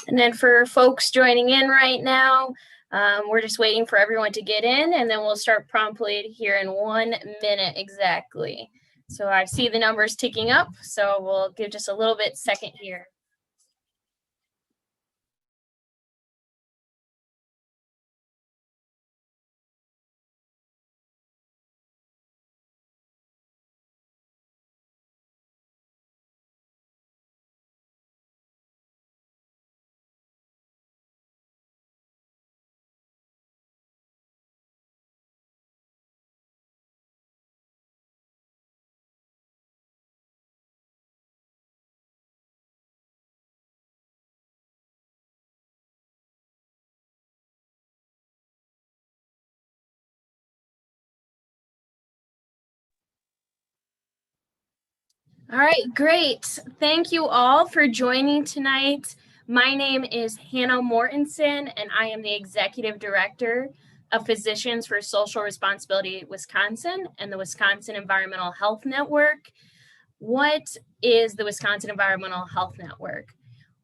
And then for folks joining in right now, we're just waiting for everyone to get in, and then we'll start promptly here in 1 minute exactly. So I see the numbers ticking up, so we'll give just a little bit second here. All right, great. Thank you all for joining tonight. My name is Hannah Mortensen, and I am the Executive Director of Physicians for Social Responsibility Wisconsin and the Wisconsin Environmental Health Network. What is the Wisconsin Environmental Health Network?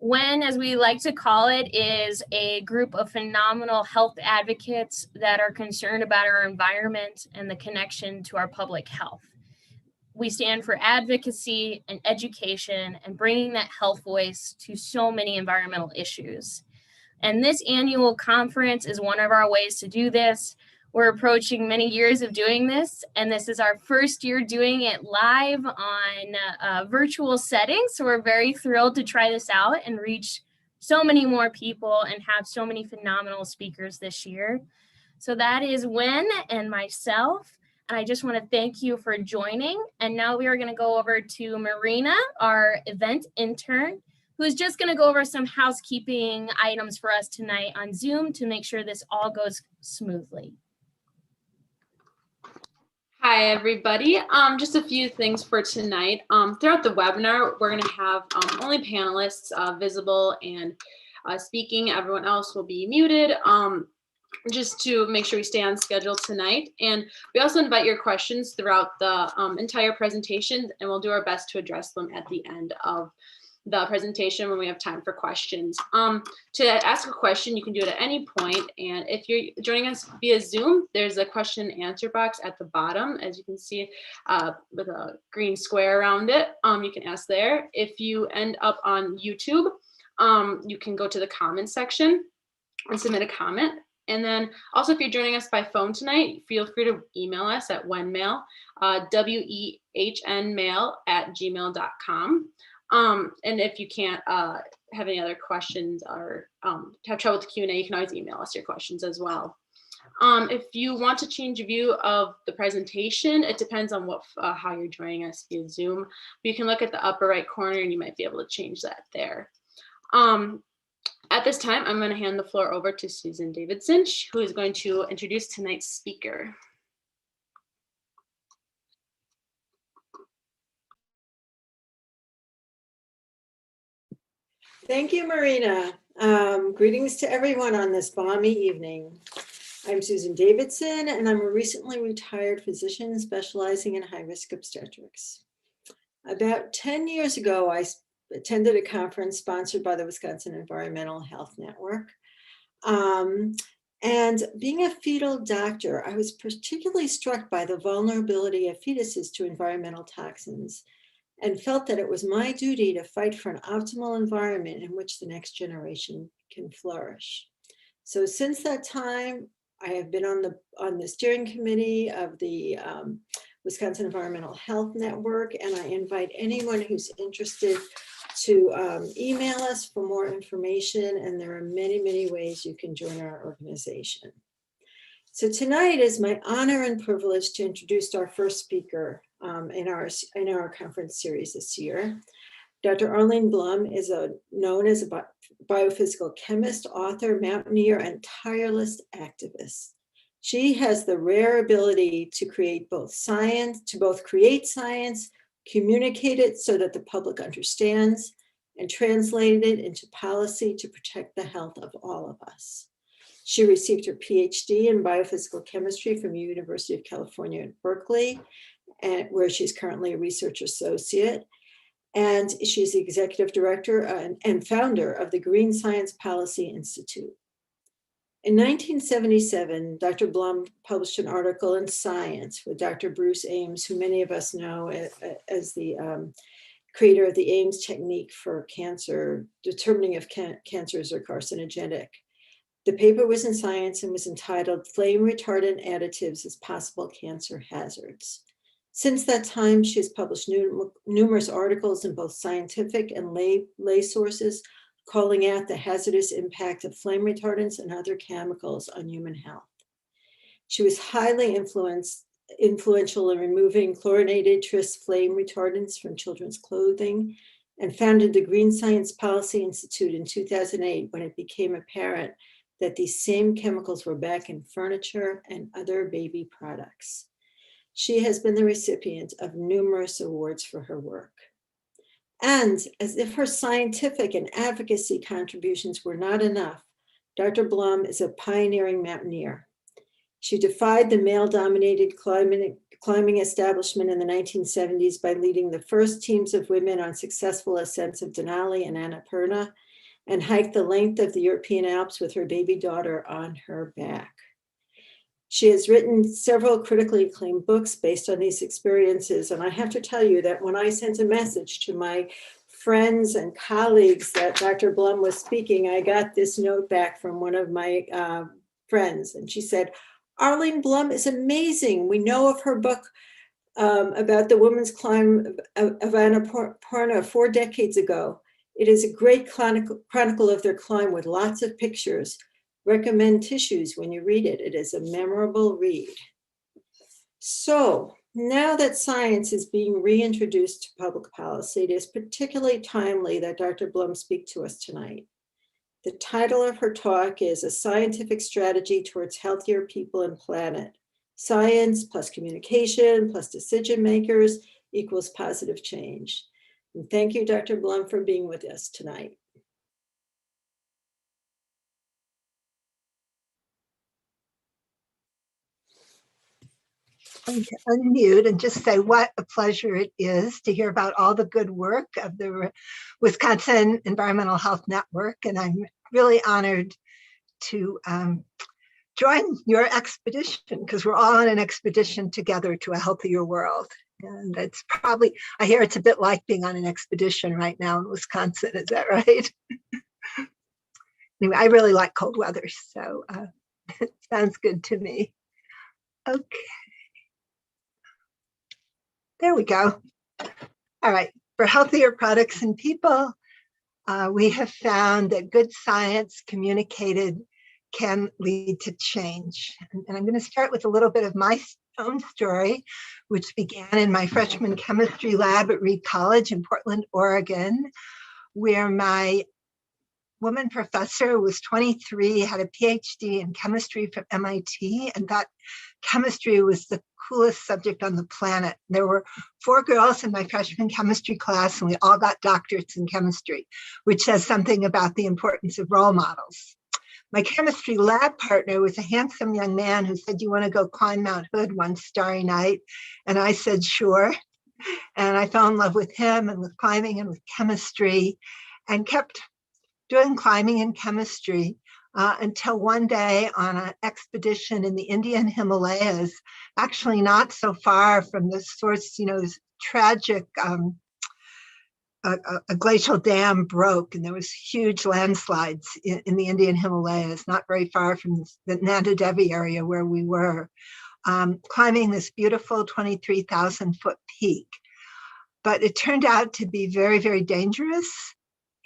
WEN, as we like to call it, is a group of phenomenal health advocates that are concerned about our environment and the connection to our public health. We stand for advocacy and education and bringing that health voice to so many environmental issues. And this annual conference is one of our ways to do this. We're approaching many years of doing this, and this is our first year doing it live on a virtual setting. So we're very thrilled to try this out and reach so many more people and have so many phenomenal speakers this year. So that is WEN and myself. And I just want to thank you for joining. And now we are going to go over to Marina, our event intern, who's just going to go over some housekeeping items for us tonight on Zoom to make sure this all goes smoothly. Hi, everybody. Just a few things for tonight. Throughout the webinar, we're going to have only panelists visible and speaking. Everyone else will be muted. Just to make sure we stay on schedule tonight. And we also invite your questions throughout the entire presentation, and we'll do our best to address them at the end of the presentation when we have time for questions. To ask a question, you can do it at any point. And if you're joining us via Zoom, there's a question and answer box at the bottom, as you can see with a green square around it. You can ask there. If you end up on YouTube, you can go to the comment section and submit a comment. And then also, if you're joining us by phone tonight, feel free to email us at wenmail, wehnmail@gmail.com. And if you can't have any other questions or have trouble with the Q&A, you can always email us your questions as well. If you want to change a view of the presentation, it depends on how you're joining us via Zoom. But you can look at the upper right corner and you might be able to change that there. At this time, I'm going to hand the floor over to Susan Davidson, who is going to introduce tonight's speaker. Thank you, Marina. Greetings to everyone on this balmy evening. I'm Susan Davidson, and I'm a recently retired physician specializing in high-risk obstetrics. About 10 years ago, I attended a conference sponsored by the Wisconsin Environmental Health Network. And being a fetal doctor, I was particularly struck by the vulnerability of fetuses to environmental toxins and felt that it was my duty to fight for an optimal environment in which the next generation can flourish. So since that time, I have been on the steering committee of the Wisconsin Environmental Health Network, and I invite anyone who's interested to email us for more information, and there are many, many ways you can join our organization. So tonight is my honor and privilege to introduce our first speaker in our conference series this year. Dr. Arlene Blum is known as a biophysical chemist, author, mountaineer, and tireless activist. She has the rare ability to create both create science, communicate it so that the public understands, and translate it into policy to protect the health of all of us. She received her PhD in biophysical chemistry from the University of California at Berkeley, where she's currently a research associate. and she's the executive director and founder of the Green Science Policy Institute. In 1977, Dr. Blum published an article in Science with Dr. Bruce Ames, who many of us know as the creator of the Ames technique for cancer, determining if cancers are carcinogenic. The paper was in Science and was entitled Flame Retardant Additives as Possible Cancer Hazards. Since that time, she has published numerous articles in both scientific and lay sources, calling out the hazardous impact of flame retardants and other chemicals on human health. She was highly influential in removing chlorinated tris flame retardants from children's clothing and founded the Green Science Policy Institute in 2008 when it became apparent that these same chemicals were back in furniture and other baby products. She has been the recipient of numerous awards for her work. And as if her scientific and advocacy contributions were not enough, Dr. Blum is a pioneering mountaineer. She defied the male-dominated climbing establishment in the 1970s by leading the first teams of women on successful ascents of Denali and Annapurna, and hiked the length of the European Alps with her baby daughter on her back. She has written several critically acclaimed books based on these experiences. And I have to tell you that when I sent a message to my friends and colleagues that Dr. Blum was speaking, I got this note back from one of my friends. And she said, Arlene Blum is amazing. We know of her book about the women's climb of Annapurna 4 decades ago. It is a great chronicle of their climb with lots of pictures. Recommend tissues when you read it. It is a memorable read. So now that science is being reintroduced to public policy, it is particularly timely that Dr. Blum speak to us tonight. The title of her talk is A Scientific Strategy Towards Healthier People and Planet. Science plus communication plus decision makers equals positive change. And thank you, Dr. Blum, for being with us tonight. Unmute and just say what a pleasure it is to hear about all the good work of the Wisconsin Environmental Health Network. And I'm really honored to join your expedition because we're all on an expedition together to a healthier world. And it's probably, I hear it's a bit like being on an expedition right now in Wisconsin. Is that right? Anyway, I really like cold weather, so it sounds good to me. Okay. There we go. All right, for healthier products and people, we have found that good science communicated can lead to change. And I'm going to start with a little bit of my own story, which began in my freshman chemistry lab at Reed College in Portland, Oregon, where my woman professor was 23, had a PhD in chemistry from MIT, and thought chemistry was the coolest subject on the planet. There were 4 girls in my freshman chemistry class, and we all got doctorates in chemistry, which says something about the importance of role models. My chemistry lab partner was a handsome young man who said, "You want to go climb Mount Hood one starry night?" And I said, sure. And I fell in love with him and with climbing and with chemistry, and kept doing climbing and chemistry until one day on an expedition in the Indian Himalayas, actually not so far from the source, tragic, a glacial dam broke and there was huge landslides in the Indian Himalayas, not very far from the Nanda Devi area where we were, climbing this beautiful 23,000 foot peak. But it turned out to be very, very dangerous.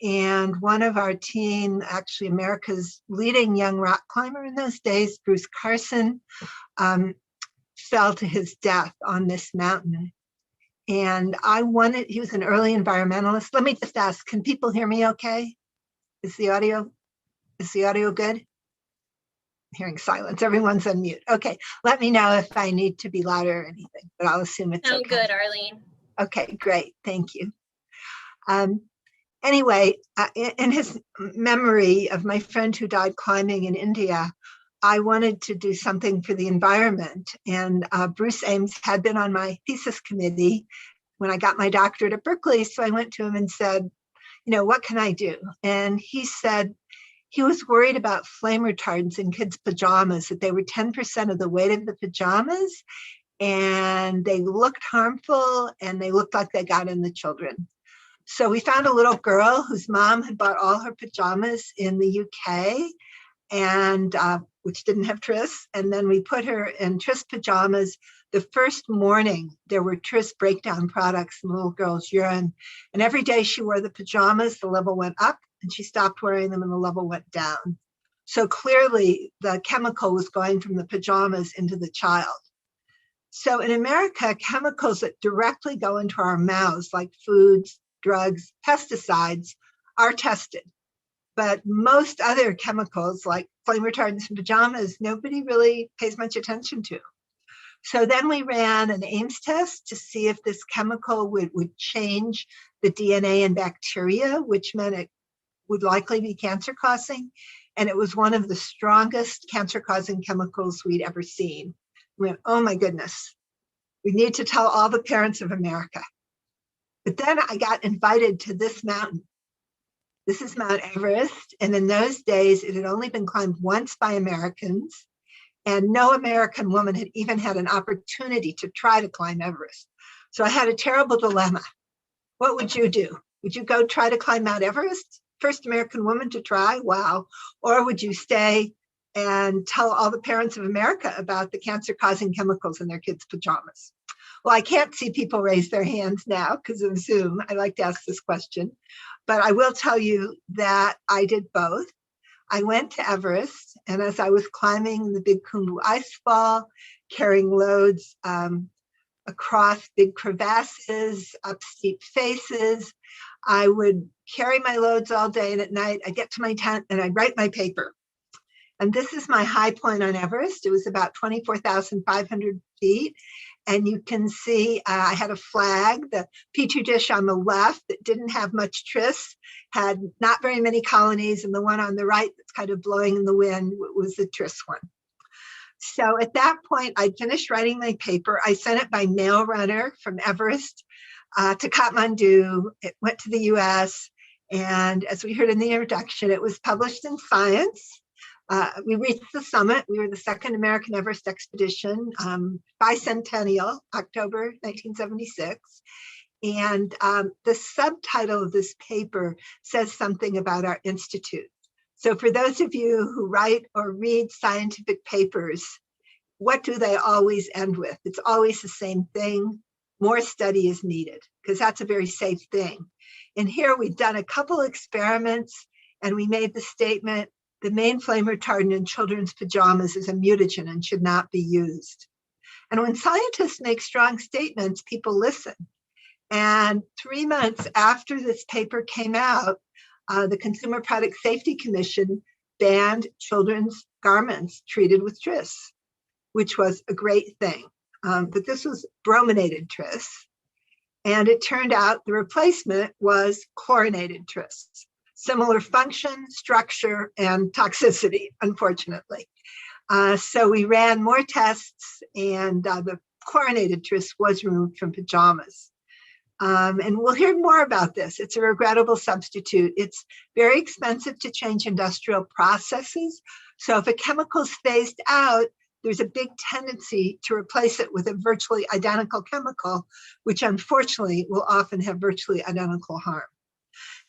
And one of our team, actually America's leading young rock climber in those days, Bruce Carson, fell to his death on this mountain. And he was an early environmentalist. Let me just ask, can people hear me okay? Is the audio good? I'm hearing silence, everyone's on mute. Okay, let me know if I need to be louder or anything, but I'll assume it's okay. Good, Arlene. Okay, great, thank you. Anyway, in his memory of my friend who died climbing in India, I wanted to do something for the environment. And Bruce Ames had been on my thesis committee when I got my doctorate at Berkeley. So I went to him and said, what can I do? And he said he was worried about flame retardants in kids' pajamas, that they were 10% of the weight of the pajamas, and they looked harmful, and they looked like they got in the children. So we found a little girl whose mom had bought all her pajamas in the UK, and which didn't have tris. And then we put her in tris pajamas. The first morning, there were tris breakdown products in the little girl's urine. And every day she wore the pajamas, the level went up, and she stopped wearing them and the level went down. So clearly the chemical was going from the pajamas into the child. So in America, chemicals that directly go into our mouths, like foods, drugs, pesticides, are tested. But most other chemicals like flame retardants in pajamas, nobody really pays much attention to. So then we ran an Ames test to see if this chemical would change the DNA in bacteria, which meant it would likely be cancer causing. And it was one of the strongest cancer causing chemicals we'd ever seen. We went, oh my goodness, we need to tell all the parents of America. But then I got invited to this mountain. This is Mount Everest. And in those days, it had only been climbed once by Americans. And no American woman had even had an opportunity to try to climb Everest. So I had a terrible dilemma. What would you do? Would you go try to climb Mount Everest? First American woman to try? Wow. Or would you stay and tell all the parents of America about the cancer-causing chemicals in their kids' pajamas? Well, I can't see people raise their hands now because of Zoom. I like to ask this question. But I will tell you that I did both. I went to Everest, and as I was climbing the big Khumbu icefall, carrying loads across big crevasses, up steep faces, I would carry my loads all day, and at night I'd get to my tent and I'd write my paper. And this is my high point on Everest. It was about 24,500 feet. And you can see I had a flag. The Petri dish on the left that didn't have much tris had not very many colonies, and the one on the right that's kind of blowing in the wind was the tris one. So at that point, I'd finished writing my paper. I sent it by mail runner from Everest to Kathmandu. It went to the US. And as we heard in the introduction, it was published in Science. We reached the summit. We were the second American Everest expedition, bicentennial, October 1976. And the subtitle of this paper says something about our institute. So for those of you who write or read scientific papers, what do they always end with? It's always the same thing. More study is needed, because that's a very safe thing. And here we've done a couple experiments, and we made the statement, the main flame retardant in children's pajamas is a mutagen and should not be used. And when scientists make strong statements, people listen. And 3 months after this paper came out, the Consumer Product Safety Commission banned children's garments treated with tris, which was a great thing. But this was brominated tris. And it turned out the replacement was chlorinated tris. Similar function, structure, and toxicity, unfortunately. So we ran more tests, and the chlorinated tris was removed from pajamas. And we'll hear more about this. It's a regrettable substitute. It's very expensive to change industrial processes. So if a chemical is phased out, there's a big tendency to replace it with a virtually identical chemical, which unfortunately will often have virtually identical harm.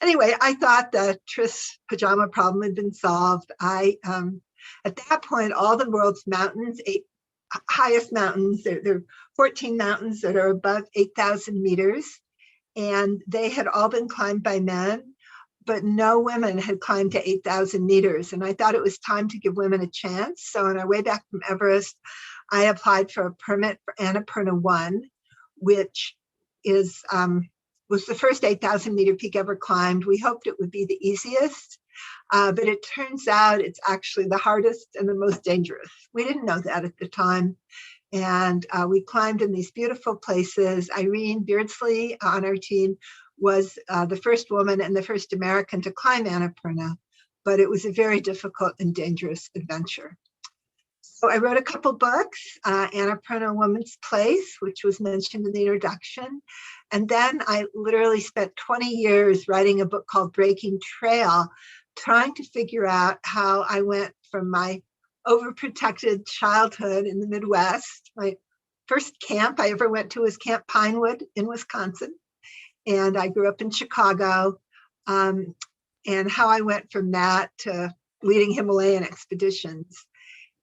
Anyway, I thought the tris pajama problem had been solved. At that point, all the world's mountains, highest mountains, there are 14 mountains that are above 8,000 meters, and they had all been climbed by men, but no women had climbed to 8,000 meters. And I thought it was time to give women a chance. So on our way back from Everest, I applied for a permit for Annapurna 1, which is was the first 8,000 meter peak ever climbed. We hoped it would be the easiest, but it turns out it's actually the hardest and the most dangerous. We didn't know that at the time. And we climbed in these beautiful places. Irene Beardsley on our team was the first woman and the first American to climb Annapurna, but it was a very difficult and dangerous adventure. So I wrote a couple books, Annapurna Woman's Place, which was mentioned in the introduction. And then I literally spent 20 years writing a book called Breaking Trail, trying to figure out how I went from my overprotected childhood in the Midwest. My first camp I ever went to was Camp Pinewood in Wisconsin. And I grew up in Chicago. And how I went from that to leading Himalayan expeditions.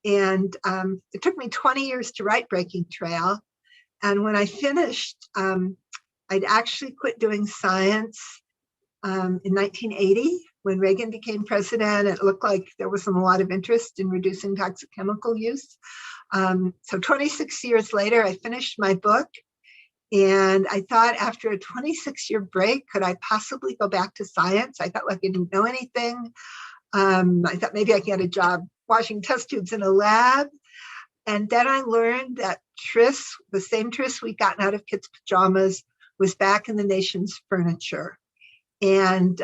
And it took me 20 years to write Breaking Trail. And when I finished, I'd actually quit doing science in 1980 when Reagan became president. It looked like there wasn't a lot of interest in reducing toxic chemical use. So 26 years later, I finished my book. And I thought after a 26-year break, could I possibly go back to science? I felt like I didn't know anything. I thought maybe I could get a job washing test tubes in a lab. And then I learned that tris, the same tris we'd gotten out of kids' pajamas, was back in the nation's furniture. And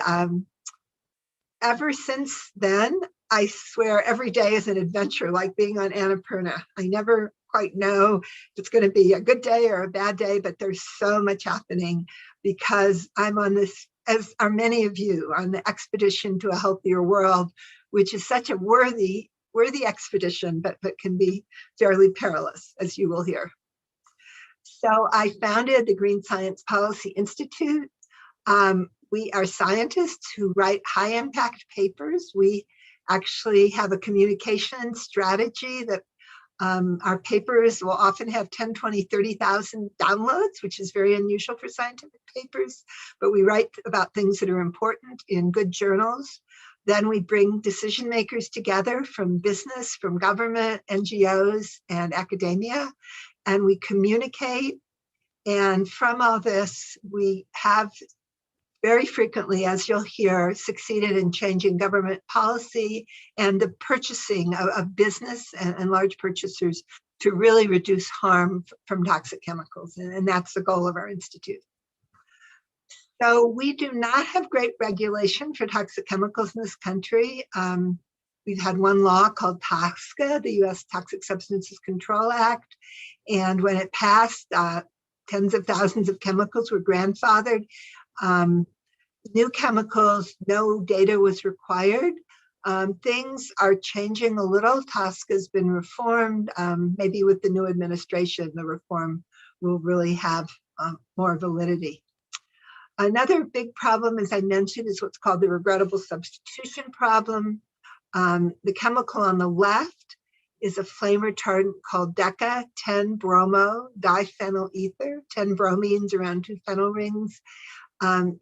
ever since then, I swear every day is an adventure, like being on Annapurna. I never quite know if it's going to be a good day or a bad day, but there's so much happening because I'm on this, as are many of you, on the expedition to a healthier world, which is such a worthy expedition, but can be fairly perilous, as you will hear. So I founded the Green Science Policy Institute. We are scientists who write high impact papers. We actually have a communication strategy that our papers will often have 10, 20, 30,000 downloads, which is very unusual for scientific papers, but we write about things that are important in good journals. Then we bring decision makers together from business, from government, NGOs, and academia, and we communicate. And from all this, we have very frequently, as you'll hear, succeeded in changing government policy and the purchasing of business and large purchasers to really reduce harm from toxic chemicals. And that's the goal of our institute. So we do not have great regulation for toxic chemicals in this country. We've had one law called TSCA, the U.S. Toxic Substances Control Act. And when it passed, tens of thousands of chemicals were grandfathered. New chemicals, no data was required. Things are changing a little. TSCA has been reformed. Maybe with the new administration, the reform will really have more validity. Another big problem, as I mentioned, is what's called the regrettable substitution problem. The chemical on the left is a flame retardant called DECA 10-bromo diphenyl ether, 10 bromines around 2 phenyl rings.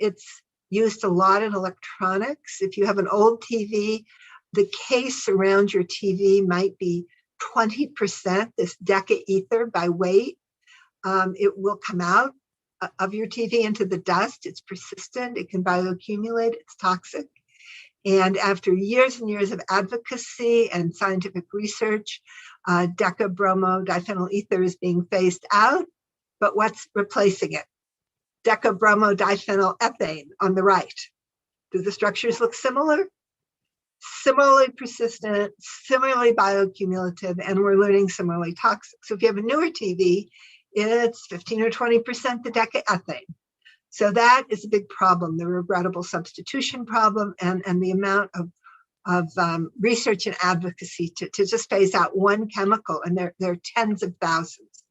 It's used a lot in electronics. If you have an old TV, the case around your TV might be 20% this DECA ether by weight. It will come out of your TV into the dust. It's persistent. It can bioaccumulate. It's toxic. And after years and years of advocacy and scientific research, DECA bromo diphenyl ether is being phased out. But what's replacing it? DECA bromo diphenyl ethane on the right. Do the structures look similar? Similarly persistent, similarly bioaccumulative, and we're learning similarly toxic. So if you have a newer TV, it's 15 or 20% the DECA ethane. So that is a big problem, the regrettable substitution problem, and the amount of research and advocacy to just phase out one chemical, and there are tens of thousands.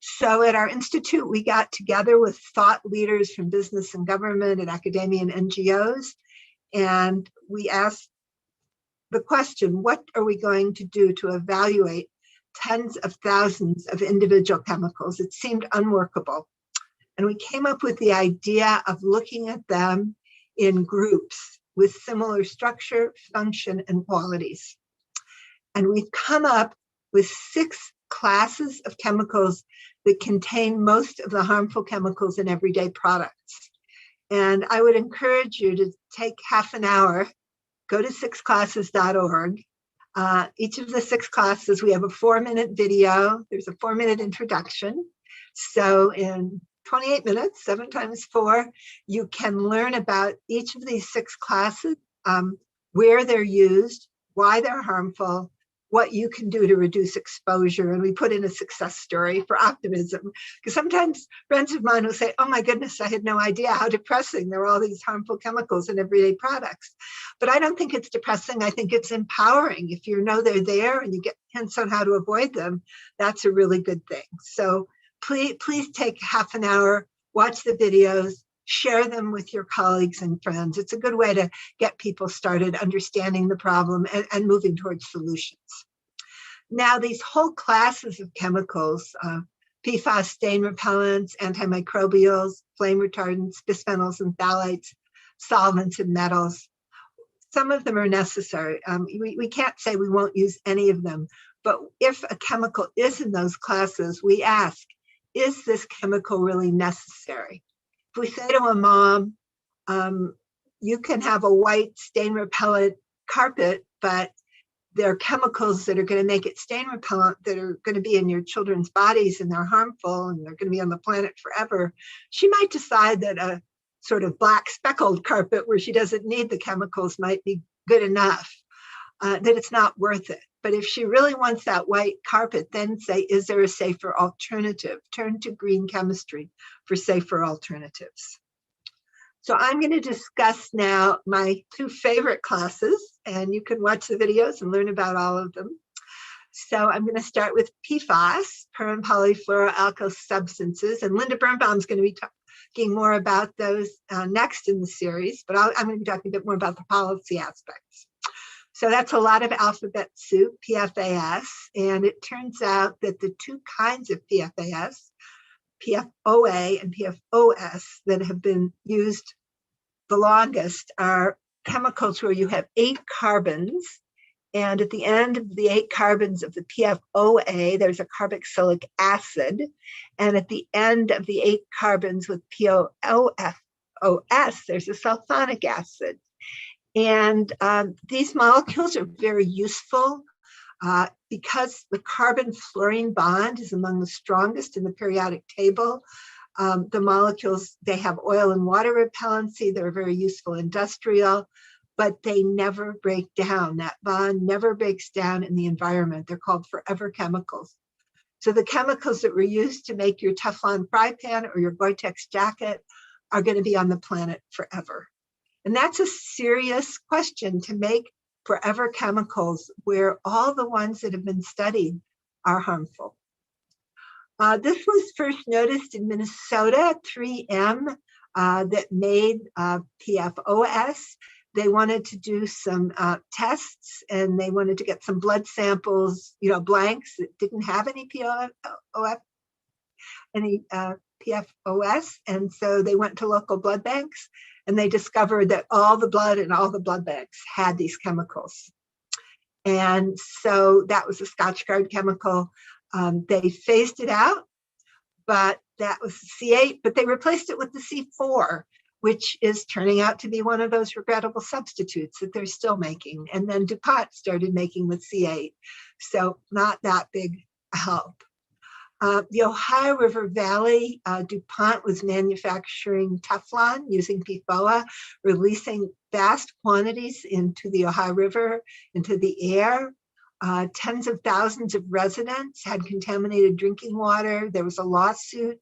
So at our institute, we got together with thought leaders from business and government and academia and NGOs, and we asked the question, what are we going to do to evaluate tens of thousands of individual chemicals? It seemed unworkable. And we came up with the idea of looking at them in groups with similar structure, function, and qualities. And we've come up with 6 classes of chemicals that contain most of the harmful chemicals in everyday products. And I would encourage you to take half an hour, go to 6classes.org. Each of the 6 classes, we have a 4-minute video. There's a 4-minute introduction. So in 28 minutes, 7 times 4, you can learn about each of these 6 classes, where they're used, why they're harmful, what you can do to reduce exposure. And we put in a success story for optimism, because sometimes friends of mine will say, oh my goodness, I had no idea how depressing there are all these harmful chemicals in everyday products. But I don't think it's depressing. I think it's empowering. If you know they're there and you get hints on how to avoid them, that's a really good thing. So please take half an hour, watch the videos, share them with your colleagues and friends. It's a good way to get people started understanding the problem and moving towards solutions. Now, these whole classes of chemicals, PFAS, stain repellents, antimicrobials, flame retardants, bisphenols and phthalates, solvents and metals, some of them are necessary. We can't say we won't use any of them, but if a chemical is in those classes, we ask, is this chemical really necessary? If we say to a mom, you can have a white stain repellent carpet, but there are chemicals that are going to make it stain repellent that are going to be in your children's bodies, and they're harmful and they're going to be on the planet forever, she might decide that a sort of black speckled carpet where she doesn't need the chemicals might be good enough, that it's not worth it. But if she really wants that white carpet, then say, is there a safer alternative? Turn to green chemistry for safer alternatives. So I'm going to discuss now my two favorite classes, and you can watch the videos and learn about all of them. So I'm going to start with PFAS, per and polyfluoroalkyl substances, and Linda Birnbaum's going to be talking more about those next in the series, but I'm going to be talking a bit more about the policy aspects. So that's a lot of alphabet soup, PFAS, and it turns out that the two kinds of PFAS, PFOA and PFOS, that have been used the longest are chemicals where you have 8 carbons, and at the end of the 8 carbons of the PFOA, there's a carboxylic acid, and at the end of the 8 carbons with PFOS, there's a sulfonic acid. And these molecules are very useful because the carbon-fluorine bond is among the strongest in the periodic table. The molecules, they have oil and water repellency. They're very useful industrial, but they never break down. That bond never breaks down in the environment. They're called forever chemicals. So the chemicals that were used to make your Teflon fry pan or your Gore-Tex jacket are going to be on the planet forever. And that's a serious question, to make forever chemicals where all the ones that have been studied are harmful. This was first noticed in Minnesota, 3M, that made PFOS. They wanted to do some tests, and they wanted to get some blood samples, blanks that didn't have any PFOS. And so they went to local blood banks, and they discovered that all the blood in all the blood banks had these chemicals. And so that was a scotchgard chemical. They phased it out, but that was C8, but they replaced it with the C4, which is turning out to be one of those regrettable substitutes that they're still making. And then DuPont started making with C8. So not that big a help. The Ohio River Valley, DuPont was manufacturing Teflon using PFOA, releasing vast quantities into the Ohio River, into the air. Tens of thousands of residents had contaminated drinking water. There was a lawsuit,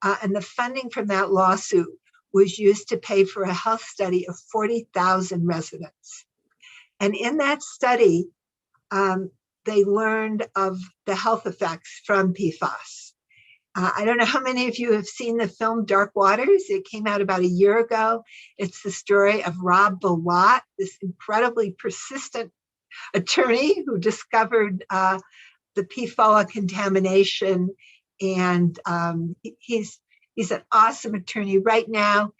and the funding from that lawsuit was used to pay for a health study of 40,000 residents. And in that study, they learned of the health effects from PFAS. I don't know how many of you have seen the film Dark Waters. It came out about a year ago. It's the story of Rob Bilott, this incredibly persistent attorney who discovered the PFOA contamination. And he's an awesome attorney right now.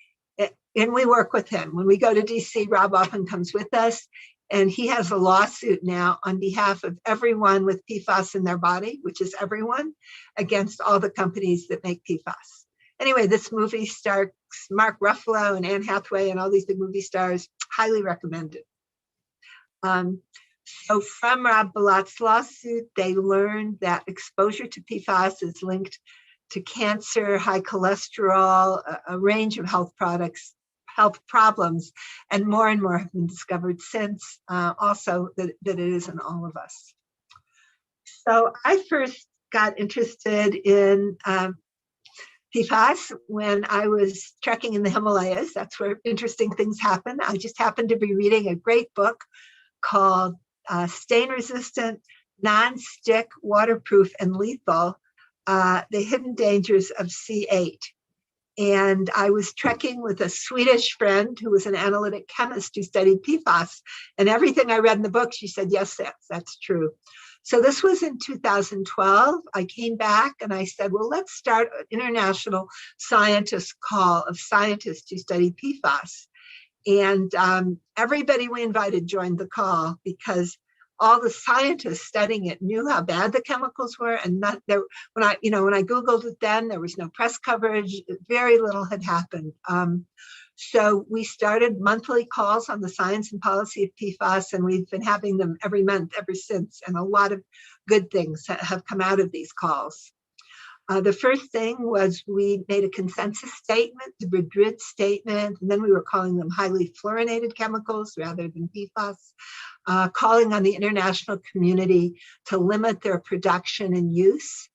And we work with him. When we go to DC, Rob often comes with us. And he has a lawsuit now on behalf of everyone with PFAS in their body, which is everyone, against all the companies that make PFAS. Anyway, this movie stars Mark Ruffalo and Anne Hathaway and all these big movie stars. Highly recommended. So from Rob Bilott's lawsuit, they learned that exposure to PFAS is linked to cancer, high cholesterol, a range of health problems, and more have been discovered since, also that it is in all of us. So I first got interested in PFAS when I was trekking in the Himalayas. That's where interesting things happen. I just happened to be reading a great book called Stain Resistant, Non-Stick, Waterproof, and Lethal, The Hidden Dangers of C8. And I was trekking with a Swedish friend who was an analytic chemist who studied PFAS. And everything I read in the book, she said, yes, that's true. So this was in 2012. I came back and I said, well, let's start an international scientist call of scientists who study PFAS. And everybody we invited joined the call because all the scientists studying it knew how bad the chemicals were, and not there. When I Googled it, then there was no press coverage. Very little had happened. So we started monthly calls on the science and policy of PFAS, and we've been having them every month ever since. And a lot of good things have come out of these calls. The first thing was we made a consensus statement, the MADRID statement, and then we were calling them highly fluorinated chemicals rather than PFAS, calling on the international community to limit their production and use.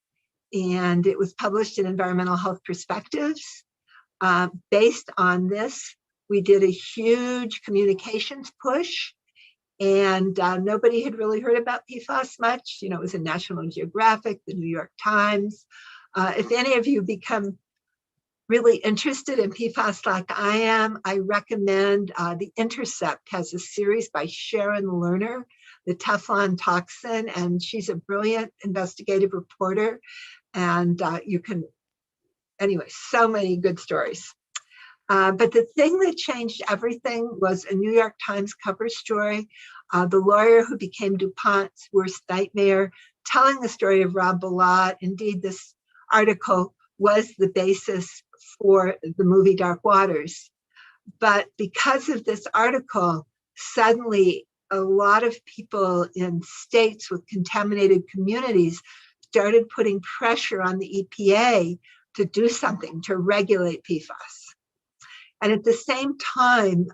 And it was published in Environmental Health Perspectives. Based on this, we did a huge communications push. And nobody had really heard about PFAS much. It was in National Geographic, the New York Times. If any of you become really interested in PFAS like I am, I recommend The Intercept has a series by Sharon Lerner, The Teflon Toxin, and she's a brilliant investigative reporter. And anyway, so many good stories. But the thing that changed everything was a New York Times cover story. The lawyer who became DuPont's worst nightmare, telling the story of Rob Bilott. Indeed, this article was the basis for the movie Dark Waters. But because of this article, suddenly a lot of people in states with contaminated communities started putting pressure on the EPA to do something to regulate PFAS. And at the same time,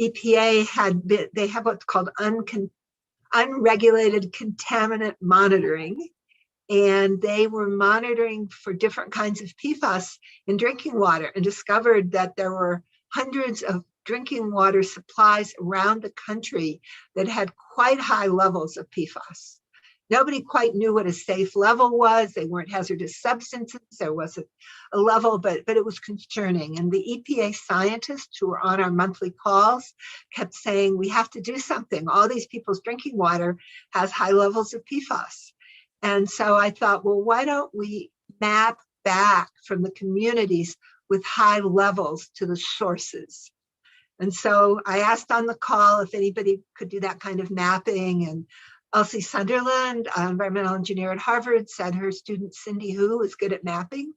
EPA they have what's called unregulated contaminant monitoring. And they were monitoring for different kinds of PFAS in drinking water and discovered that there were hundreds of drinking water supplies around the country that had quite high levels of PFAS. Nobody quite knew what a safe level was. They weren't hazardous substances. There wasn't a level, but it was concerning. And the EPA scientists who were on our monthly calls kept saying, we have to do something. All these people's drinking water has high levels of PFAS. And so I thought, well, why don't we map back from the communities with high levels to the sources? And so I asked on the call if anybody could do that kind of mapping. And Elsie Sunderland, environmental engineer at Harvard, said her student Cindy Hu was good at mapping.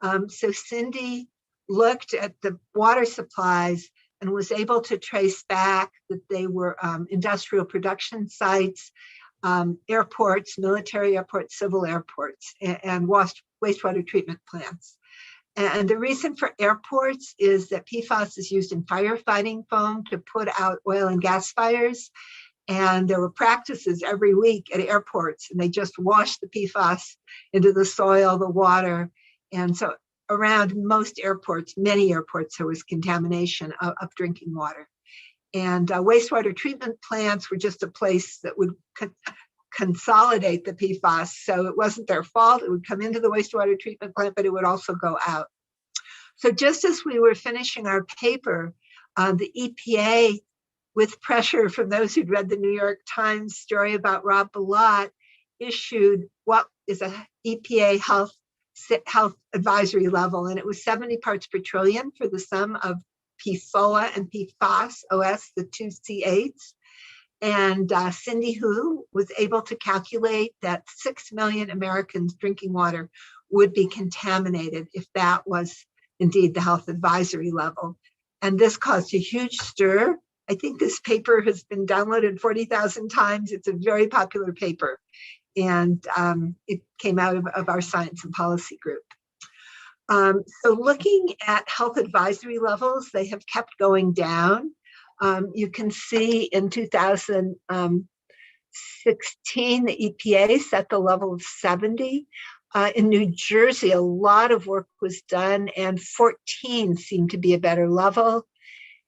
So Cindy looked at the water supplies and was able to trace back that they were industrial production sites, airports, military airports, civil airports, and wastewater treatment plants. And the reason for airports is that PFAS is used in firefighting foam to put out oil and gas fires. And there were practices every week at airports, and they just washed the PFAS into the soil, the water. And so around most airports, many airports, there was contamination of drinking water. And wastewater treatment plants were just a place that would consolidate the PFAS. So it wasn't their fault. It would come into the wastewater treatment plant, but it would also go out. So just as we were finishing our paper, the EPA, with pressure from those who'd read the New York Times story about Rob Bilott, issued what is a EPA health advisory level. And it was 70 parts per trillion for the sum of PFOA and PFAS, OS, the two C8s. And Cindy Hu was able to calculate that 6 million Americans drinking water would be contaminated if that was indeed the health advisory level. And this caused a huge stir. I think this paper has been downloaded 40,000 times. It's a very popular paper. And it came out of our science and policy group. So looking at health advisory levels, they have kept going down. You can see in 2000, 2016, the EPA set the level of 70. In New Jersey, a lot of work was done, and 14 seemed to be a better level.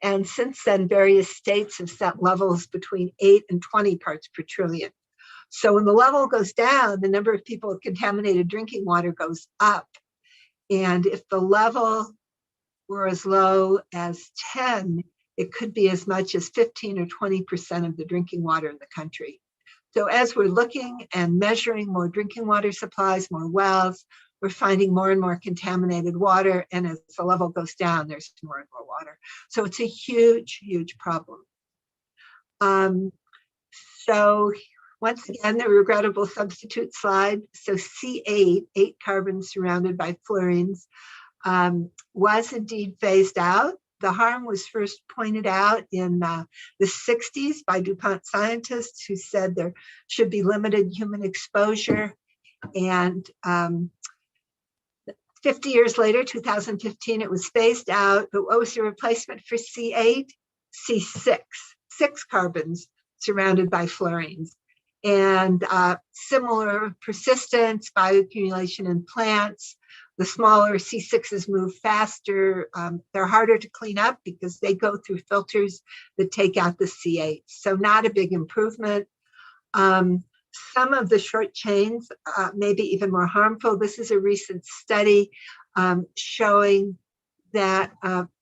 And since then, various states have set levels between 8 and 20 parts per trillion. So when the level goes down, the number of people with contaminated drinking water goes up. And if the level were as low as 10, it could be as much as 15 or 20% of the drinking water in the country. So as we're looking and measuring more drinking water supplies, more wells, we're finding more and more contaminated water. And as the level goes down, there's more and more water. So it's a huge, huge problem. So once again, the regrettable substitute slide. So C8, 8 carbons surrounded by fluorines, was indeed phased out. The harm was first pointed out in the 60s by DuPont scientists who said there should be limited human exposure. And 50 years later, 2015, it was phased out. But what was the replacement for C8? C6, 6 carbons surrounded by fluorines. And similar persistence, bioaccumulation in plants. The smaller C6s move faster. They're harder to clean up because they go through filters that take out the C8. So not a big improvement. Some of the short chains may be even more harmful. This is a recent study showing that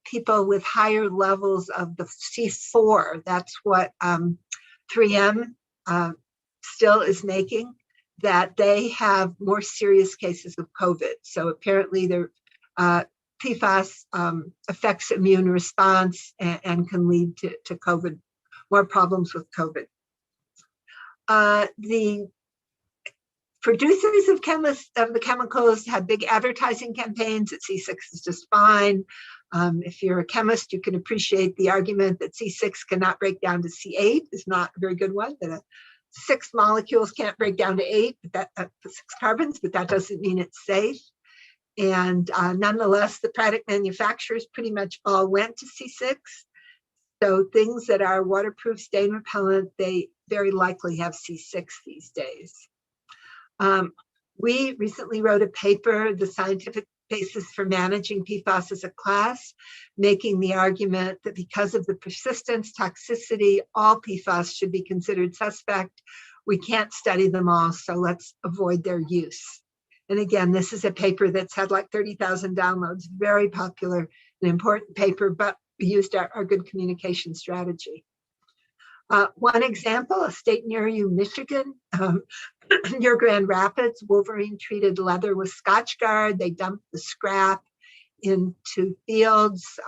people with higher levels of the C4, that's what 3M still is making, that they have more serious cases of COVID. So apparently their PFAS affects immune response and can lead to COVID, more problems with COVID. The producers of the chemicals had big advertising campaigns that C6 is just fine. If you're a chemist, you can appreciate the argument that C6 cannot break down to C8 is not a very good one, that 6 molecules can't break down to 8, but 6 carbons, but that doesn't mean it's safe. And nonetheless, the product manufacturers pretty much all went to C6. So things that are waterproof, stain repellent, they very likely have C6 these days. We recently wrote a paper, The Scientific Basis for Managing PFAS as a Class, making the argument that because of the persistence, toxicity, all PFAS should be considered suspect. We can't study them all, so let's avoid their use. And again, this is a paper that's had like 30,000 downloads, very popular, an important paper, but we used our good communication strategy. One example, a state near you, Michigan, near Grand Rapids, Wolverine treated leather with scotchgard. They dumped the scrap into fields,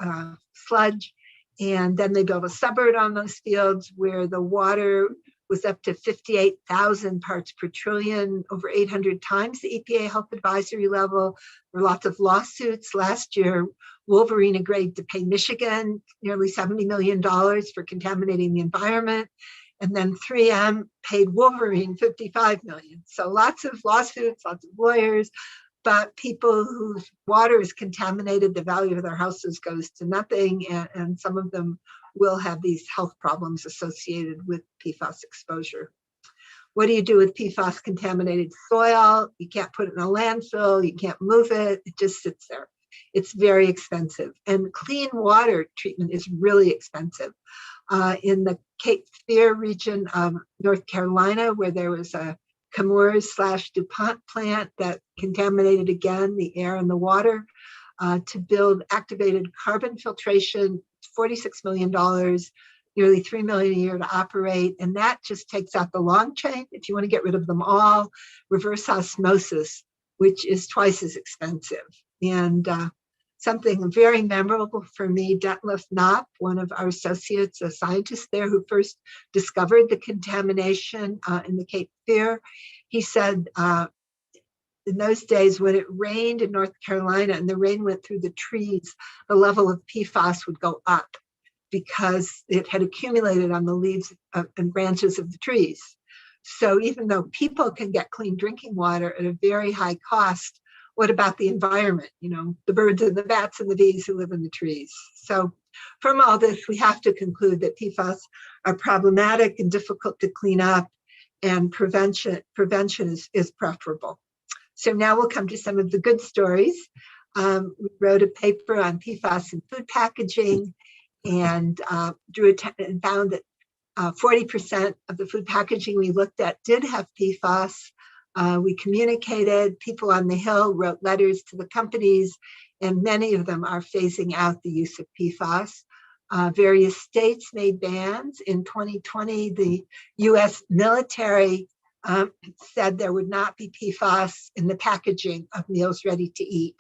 sludge, and then they built a suburb on those fields where the water was up to 58,000 parts per trillion, over 800 times the EPA health advisory level. There were lots of lawsuits. Last year, Wolverine agreed to pay Michigan nearly $70 million for contaminating the environment. And then 3M paid Wolverine $55 million. So lots of lawsuits, lots of lawyers, but people whose water is contaminated, the value of their houses goes to nothing. And some of them will have these health problems associated with PFAS exposure. What do you do with PFAS contaminated soil? You can't put it in a landfill, you can't move it, it just sits there. It's very expensive. And clean water treatment is really expensive. In the Cape Fear region of North Carolina, where there was a Chemours/DuPont plant that contaminated again the air and the water, to build activated carbon filtration, $46 million, nearly $3 million a year to operate. And that just takes out the long chain. If you want to get rid of them all, reverse osmosis, which is twice as expensive. And something very memorable for me, Detlef Knopp, one of our associates, a scientist there who first discovered the contamination in the Cape Fear, he said in those days when it rained in North Carolina and the rain went through the trees, the level of PFAS would go up because it had accumulated on the leaves and branches of the trees. So even though people can get clean drinking water at a very high cost, what about the environment? You know, the birds and the bats and the bees who live in the trees. So from all this, we have to conclude that PFAS are problematic and difficult to clean up. and prevention is preferable. So now we'll come to some of the good stories. We wrote a paper on PFAS in food packaging and found that 40% of the food packaging we looked at did have PFAS. We communicated, people on the Hill wrote letters to the companies, and many of them are phasing out the use of PFAS. Various states made bans. In 2020, the US military said there would not be PFAS in the packaging of meals ready to eat.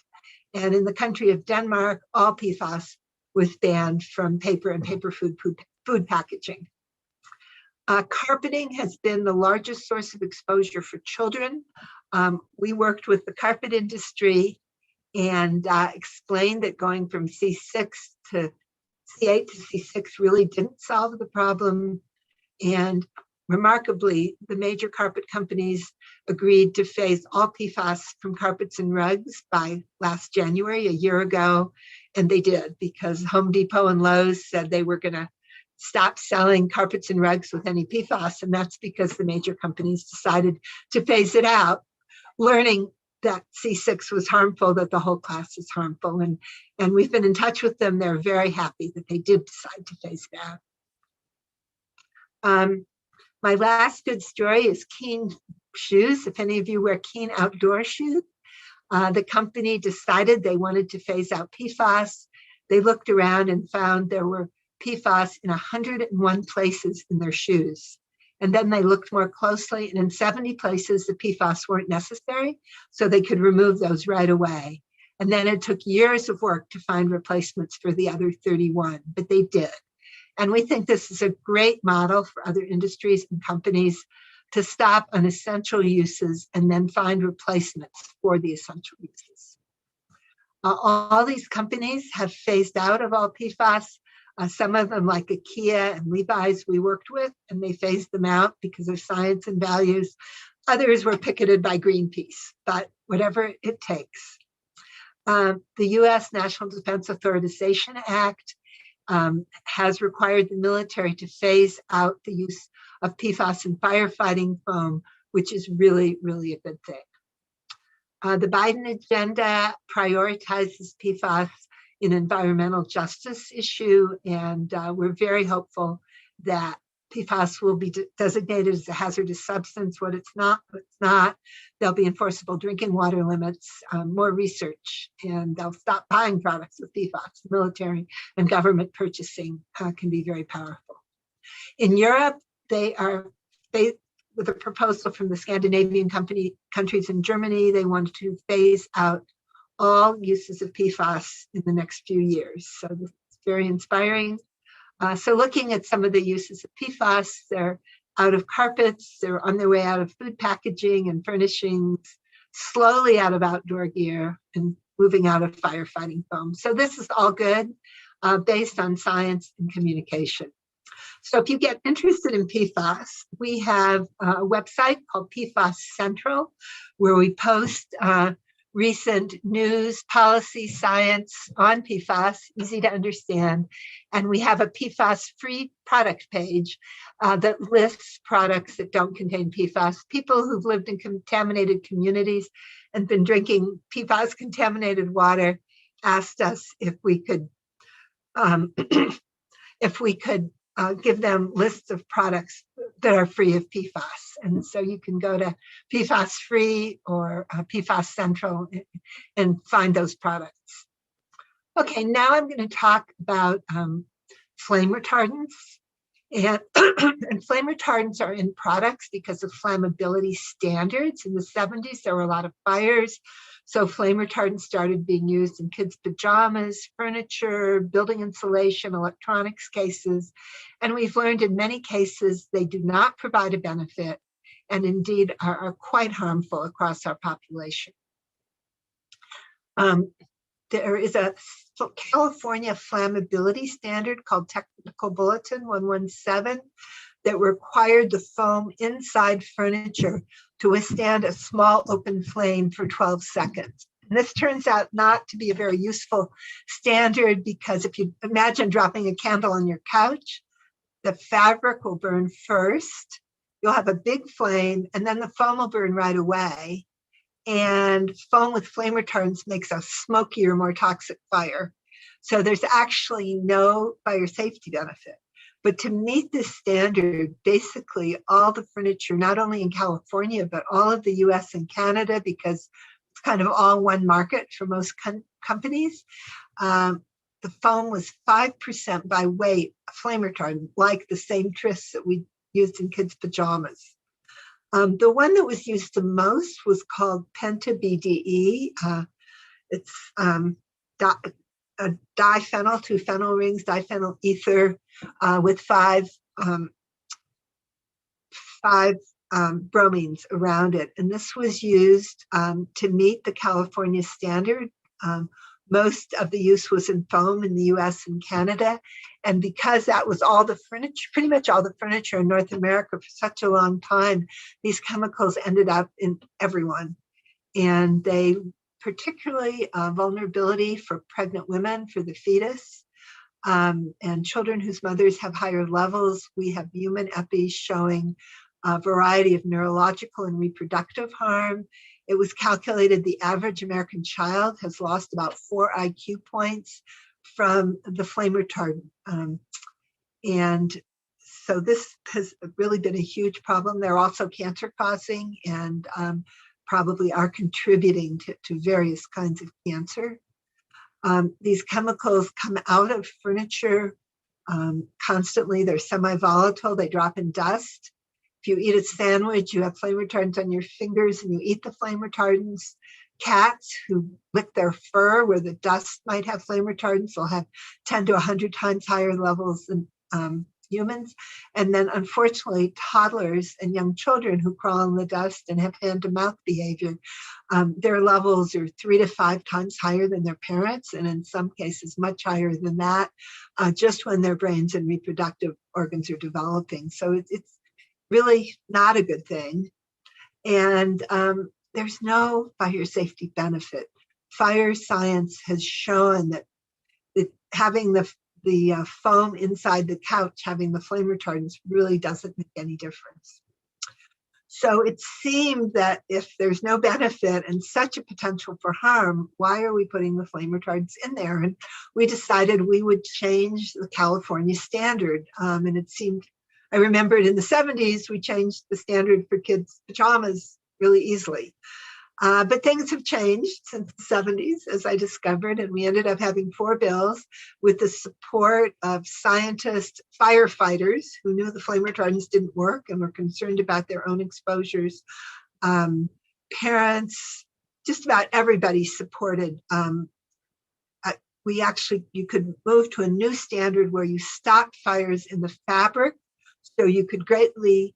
And in the country of Denmark, all PFAS was banned from paper and paper food packaging. Carpeting has been the largest source of exposure for children. We worked with the carpet industry and explained that going from C6 to C8 to C6 really didn't solve the problem. And remarkably, the major carpet companies agreed to phase all PFAS from carpets and rugs by last January, a year ago. And they did, because Home Depot and Lowe's said they were going to stop selling carpets and rugs with any PFAS. And that's because the major companies decided to phase it out, learning that C6 was harmful, that the whole class is harmful. And we've been in touch with them. They're very happy that they did decide to phase it out. My last good story is Keen shoes. If any of you wear Keen outdoor shoes, the company decided they wanted to phase out PFAS. They looked around and found there were PFAS in 101 places in their shoes. And then they looked more closely, and in 70 places, the PFAS weren't necessary, so they could remove those right away. And then it took years of work to find replacements for the other 31, but they did. And we think this is a great model for other industries and companies to stop unessential uses and then find replacements for the essential uses. All these companies have phased out of all PFAS. Some of them, like IKEA and Levi's, we worked with, and they phased them out because of science and values. Others were picketed by Greenpeace, but whatever it takes. The US National Defense Authorization Act has required the military to phase out the use of PFAS in firefighting foam, which is really, really a good thing. The Biden agenda prioritizes PFAS in environmental justice issue, and we're very hopeful that PFAS will be designated as a hazardous substance. What it's not. There'll be enforceable drinking water limits, more research, and they'll stop buying products with PFAS. Military and government purchasing can be very powerful. In Europe, with a proposal from the Scandinavian countries in Germany, they want to phase out all uses of PFAS in the next few years. So this is very inspiring. So looking at some of the uses of PFAS, they're out of carpets, they're on their way out of food packaging and furnishings, slowly out of outdoor gear, and moving out of firefighting foam. So this is all good, based on science and communication. So if you get interested in PFAS, we have a website called PFAS Central, where we post recent news, policy, science on PFAS, easy to understand. And we have a PFAS-free product page that lists products that don't contain PFAS. People who've lived in contaminated communities and been drinking PFAS-contaminated water asked us if we could give them lists of products that are free of PFAS. And so you can go to PFAS Free or PFAS Central and find those products. Okay, now I'm going to talk about flame retardants. And, and flame retardants are in products because of flammability standards. In the 70s, there were a lot of fires. So flame retardants started being used in kids' pajamas, furniture, building insulation, electronics cases. And we've learned in many cases they do not provide a benefit and indeed are quite harmful across our population. There is a California flammability standard called Technical Bulletin 117 that required the foam inside furniture to withstand a small open flame for 12 seconds. And this turns out not to be a very useful standard because if you imagine dropping a candle on your couch, the fabric will burn first you'll have a big flame, and then the foam will burn right away. And foam with flame retardants makes a smokier, more toxic fire. So there's actually no fire safety benefit. But to meet this standard, basically all the furniture, not only in California, but all of the US and Canada, because it's kind of all one market for most companies, the foam was 5% by weight flame retardant, like the same tris that we used in kids' pajamas. The one that was used the most was called penta-BDE. It's a diphenyl, 2 phenyl rings, diphenyl ether with five bromines around it. And this was used to meet the California standard. Most of the use was in foam in the US and Canada. And because that was all the furniture, pretty much all the furniture in North America for such a long time, these chemicals ended up in everyone. And they particularly vulnerability for pregnant women, for the fetus, and children whose mothers have higher levels. We have human EPIs showing a variety of neurological and reproductive harm. It was calculated the average American child has lost about 4 IQ points from the flame retardant. And so this has really been a huge problem. They're also cancer causing and probably are contributing to various kinds of cancer. These chemicals come out of furniture constantly. They're semi-volatile, they drop in dust. If you eat a sandwich, you have flame retardants on your fingers and you eat the flame retardants. Cats who lick their fur where the dust might have flame retardants will have 10 to 100 times higher levels than humans. And then unfortunately, toddlers and young children who crawl in the dust and have hand-to-mouth behavior, their levels are 3 to 5 times higher than their parents, and in some cases much higher than that, just when their brains and reproductive organs are developing. So it's really not a good thing. And there's no fire safety benefit. Fire science has shown that having the foam inside the couch, having the flame retardants really doesn't make any difference. So it seemed that if there's no benefit and such a potential for harm, why are we putting the flame retardants in there? And we decided we would change the California standard. And it seemed, I remembered in the 70s, we changed the standard for kids' pajamas really easily. But things have changed since the 70s, as I discovered, and we ended up having 4 bills with the support of scientists, firefighters who knew the flame retardants didn't work and were concerned about their own exposures, parents, just about everybody supported. You could move to a new standard where you stopped fires in the fabric, so you could greatly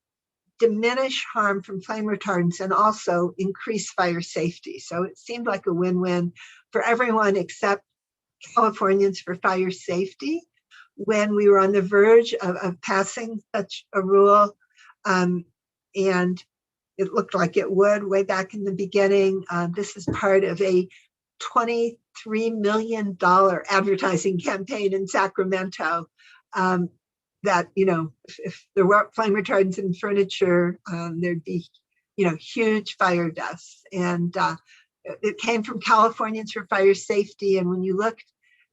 diminish harm from flame retardants and also increase fire safety. So it seemed like a win-win for everyone except Californians for fire safety. When we were on the verge of passing such a rule, and it looked like it would way back in the beginning, this is part of a $23 million advertising campaign in Sacramento. That, if there weren't flame retardants in furniture, there'd be, huge fire deaths. And it came from Californians for Fire Safety. And when you looked,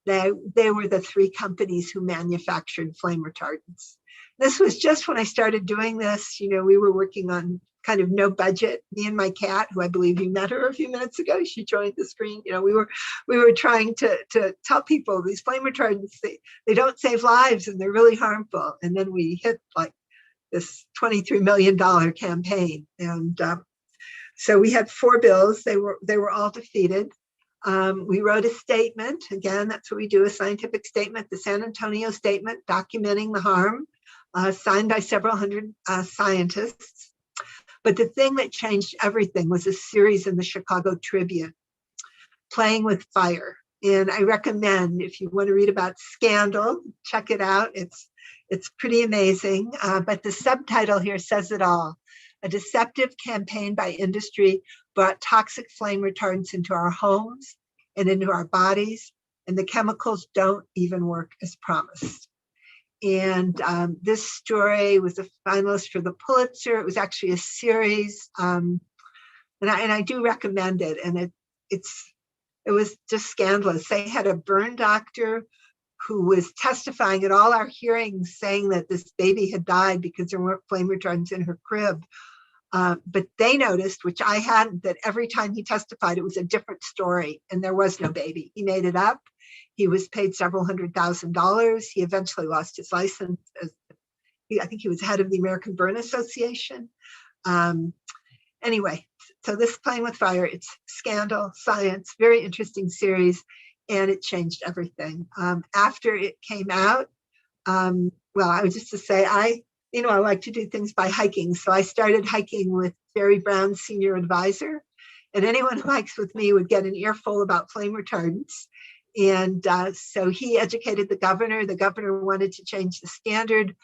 they were the 3 companies who manufactured flame retardants. This was just when I started doing this. We were working on kind of no budget. Me and my cat, who I believe you met her a few minutes ago, she joined the screen. We were trying to tell people these flame retardants, they don't save lives and they're really harmful. And then we hit like this $23 million campaign. And so we had 4 bills. They were all defeated. We wrote a statement. Again, that's what we do, a scientific statement, the San Antonio statement documenting the harm, signed by several hundred scientists. But the thing that changed everything was a series in the Chicago Tribune, Playing with Fire. And I recommend, if you want to read about Scandal, check it out. It's pretty amazing. But the subtitle here says it all. A deceptive campaign by industry brought toxic flame retardants into our homes and into our bodies, and the chemicals don't even work as promised. And this story was a finalist for the Pulitzer. It was actually a series, and I do recommend it. And it was just scandalous. They had a burn doctor who was testifying at all our hearings saying that this baby had died because there weren't flame retardants in her crib. But they noticed, which I hadn't, that every time he testified, it was a different story, and there was no baby. He made it up. He was paid several $100,000. He eventually lost his license. I think he was head of the American Burn Association. Anyway, so this Playing with Fire, it's scandal, science, very interesting series, and it changed everything. After it came out, well, I was just to say, I like to do things by hiking. So I started hiking with Jerry Brown, senior advisor, and anyone who hikes with me would get an earful about flame retardants. And so he educated the governor. The governor wanted to change the standard,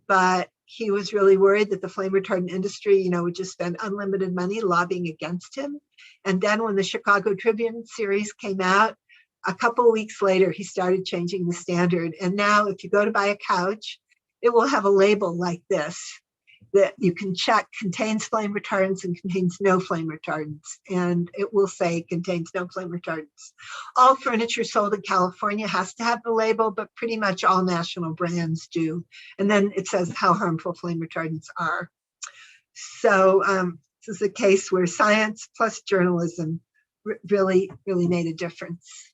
but he was really worried that the flame retardant industry, would just spend unlimited money lobbying against him. And then when the Chicago Tribune series came out, a couple of weeks later, he started changing the standard. And now if you go to buy a couch, it will have a label like this that you can check contains flame retardants and contains no flame retardants. And it will say contains no flame retardants. All furniture sold in California has to have the label, but pretty much all national brands do. And then it says how harmful flame retardants are. So this is a case where science plus journalism really made a difference.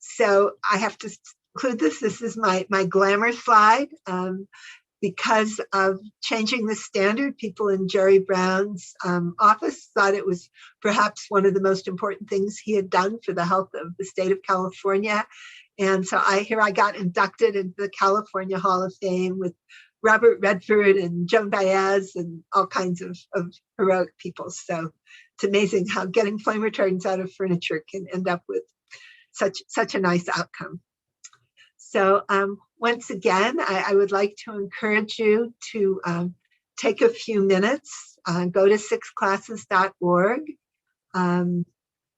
So I have to include this. This is my glamour slide. Because of changing the standard, people in Jerry Brown's office thought it was perhaps one of the most important things he had done for the health of the state of California. And so I got inducted into the California Hall of Fame with Robert Redford and Joan Baez and all kinds of heroic people. So it's amazing how getting flame retardants out of furniture can end up with such a nice outcome. So once again, I would like to encourage you to take a few minutes, go to sixclasses.org and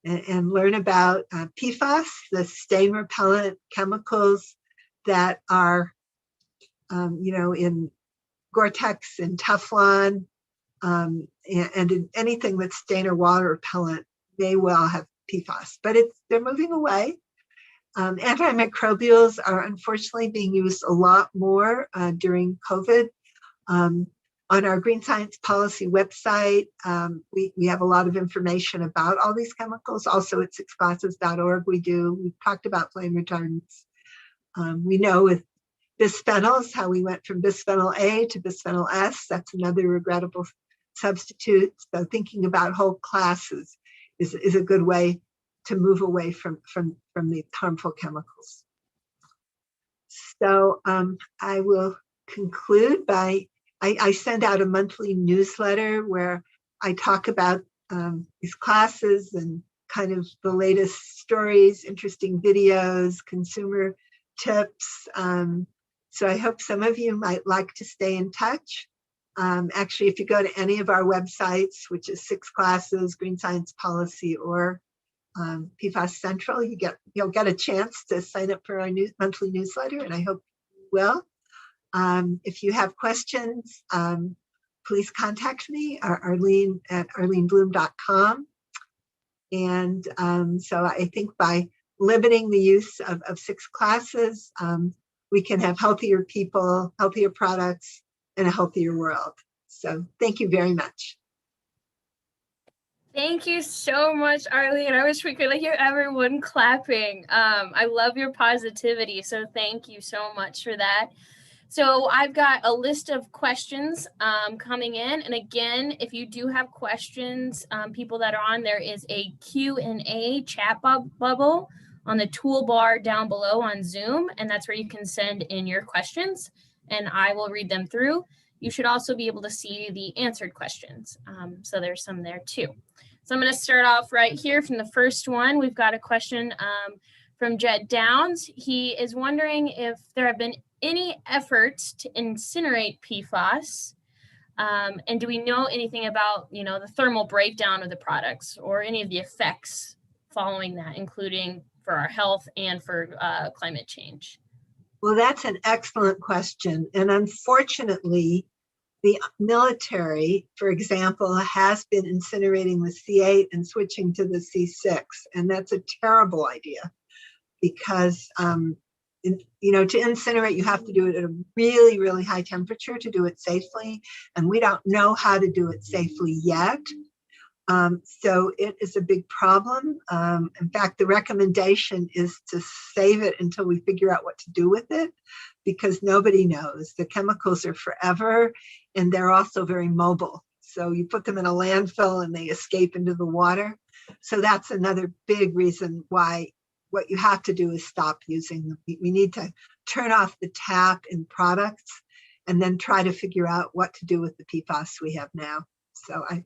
learn about PFAS, the stain repellent chemicals that are, in Gore-Tex and Teflon and in anything that's stain or water repellent may well have PFAS, but they're moving away. Antimicrobials are unfortunately being used a lot more during COVID. On our Green Science Policy website, we have a lot of information about all these chemicals. Also at sixclasses.org we've talked about flame retardants. We know with bisphenols, how we went from bisphenol A to bisphenol S. That's another regrettable substitute. So thinking about whole classes is a good way to move away from these harmful chemicals. So I will conclude by, I send out a monthly newsletter where I talk about these classes and kind of the latest stories, interesting videos, consumer tips. So I hope some of you might like to stay in touch. Actually, if you go to any of our websites, which is Six Classes, Green Science Policy, or PFAS Central, you'll get a chance to sign up for our monthly newsletter, and I hope you will. If you have questions, please contact me, Arlene at arleneblum.com. And so I think by limiting the use of Six Classes, we can have healthier people, healthier products, and a healthier world. So thank you very much. Thank you so much, Arlene. I wish we could hear everyone clapping. I love your positivity, so thank you so much for that. So I've got a list of questions coming in. And again, if you do have questions, people that are on, there is a Q&A chat bubble on the toolbar down below on Zoom. And that's where you can send in your questions and I will read them through. You should also be able to see the answered questions. So there's some there too. So I'm going to start off right here from the first one. We've got a question from Jed Downs. He is wondering if there have been any efforts to incinerate PFAS, and do we know anything about, the thermal breakdown of the products or any of the effects following that, including for our health and for climate change? Well, that's an excellent question. And unfortunately, the military, for example, has been incinerating the C8 and switching to the C6. And that's a terrible idea because, to incinerate, you have to do it at a really, really high temperature to do it safely. And we don't know how to do it safely yet. So it is a big problem. In fact, the recommendation is to save it until we figure out what to do with it, because nobody knows. The chemicals are forever, and they're also very mobile. So you put them in a landfill and they escape into the water. So that's another big reason why what you have to do is stop using them. We need to turn off the tap in products and then try to figure out what to do with the PFAS we have now. So I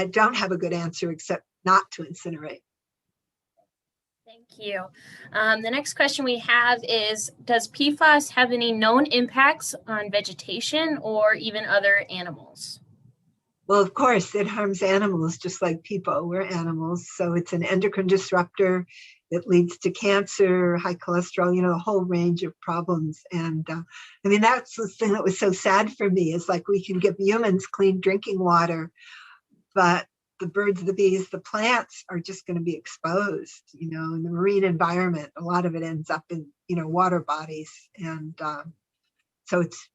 don't have a good answer except not to incinerate. Thank you. The next question we have is, does PFAS have any known impacts on vegetation or even other animals? Well, of course, it harms animals just like people. We're animals. So it's an endocrine disruptor. It leads to cancer, high cholesterol, a whole range of problems. And that's the thing that was so sad for me, is like we can give humans clean drinking water, but the birds, the bees, the plants are just going to be exposed, in the marine environment. A lot of it ends up in, water bodies. And so it's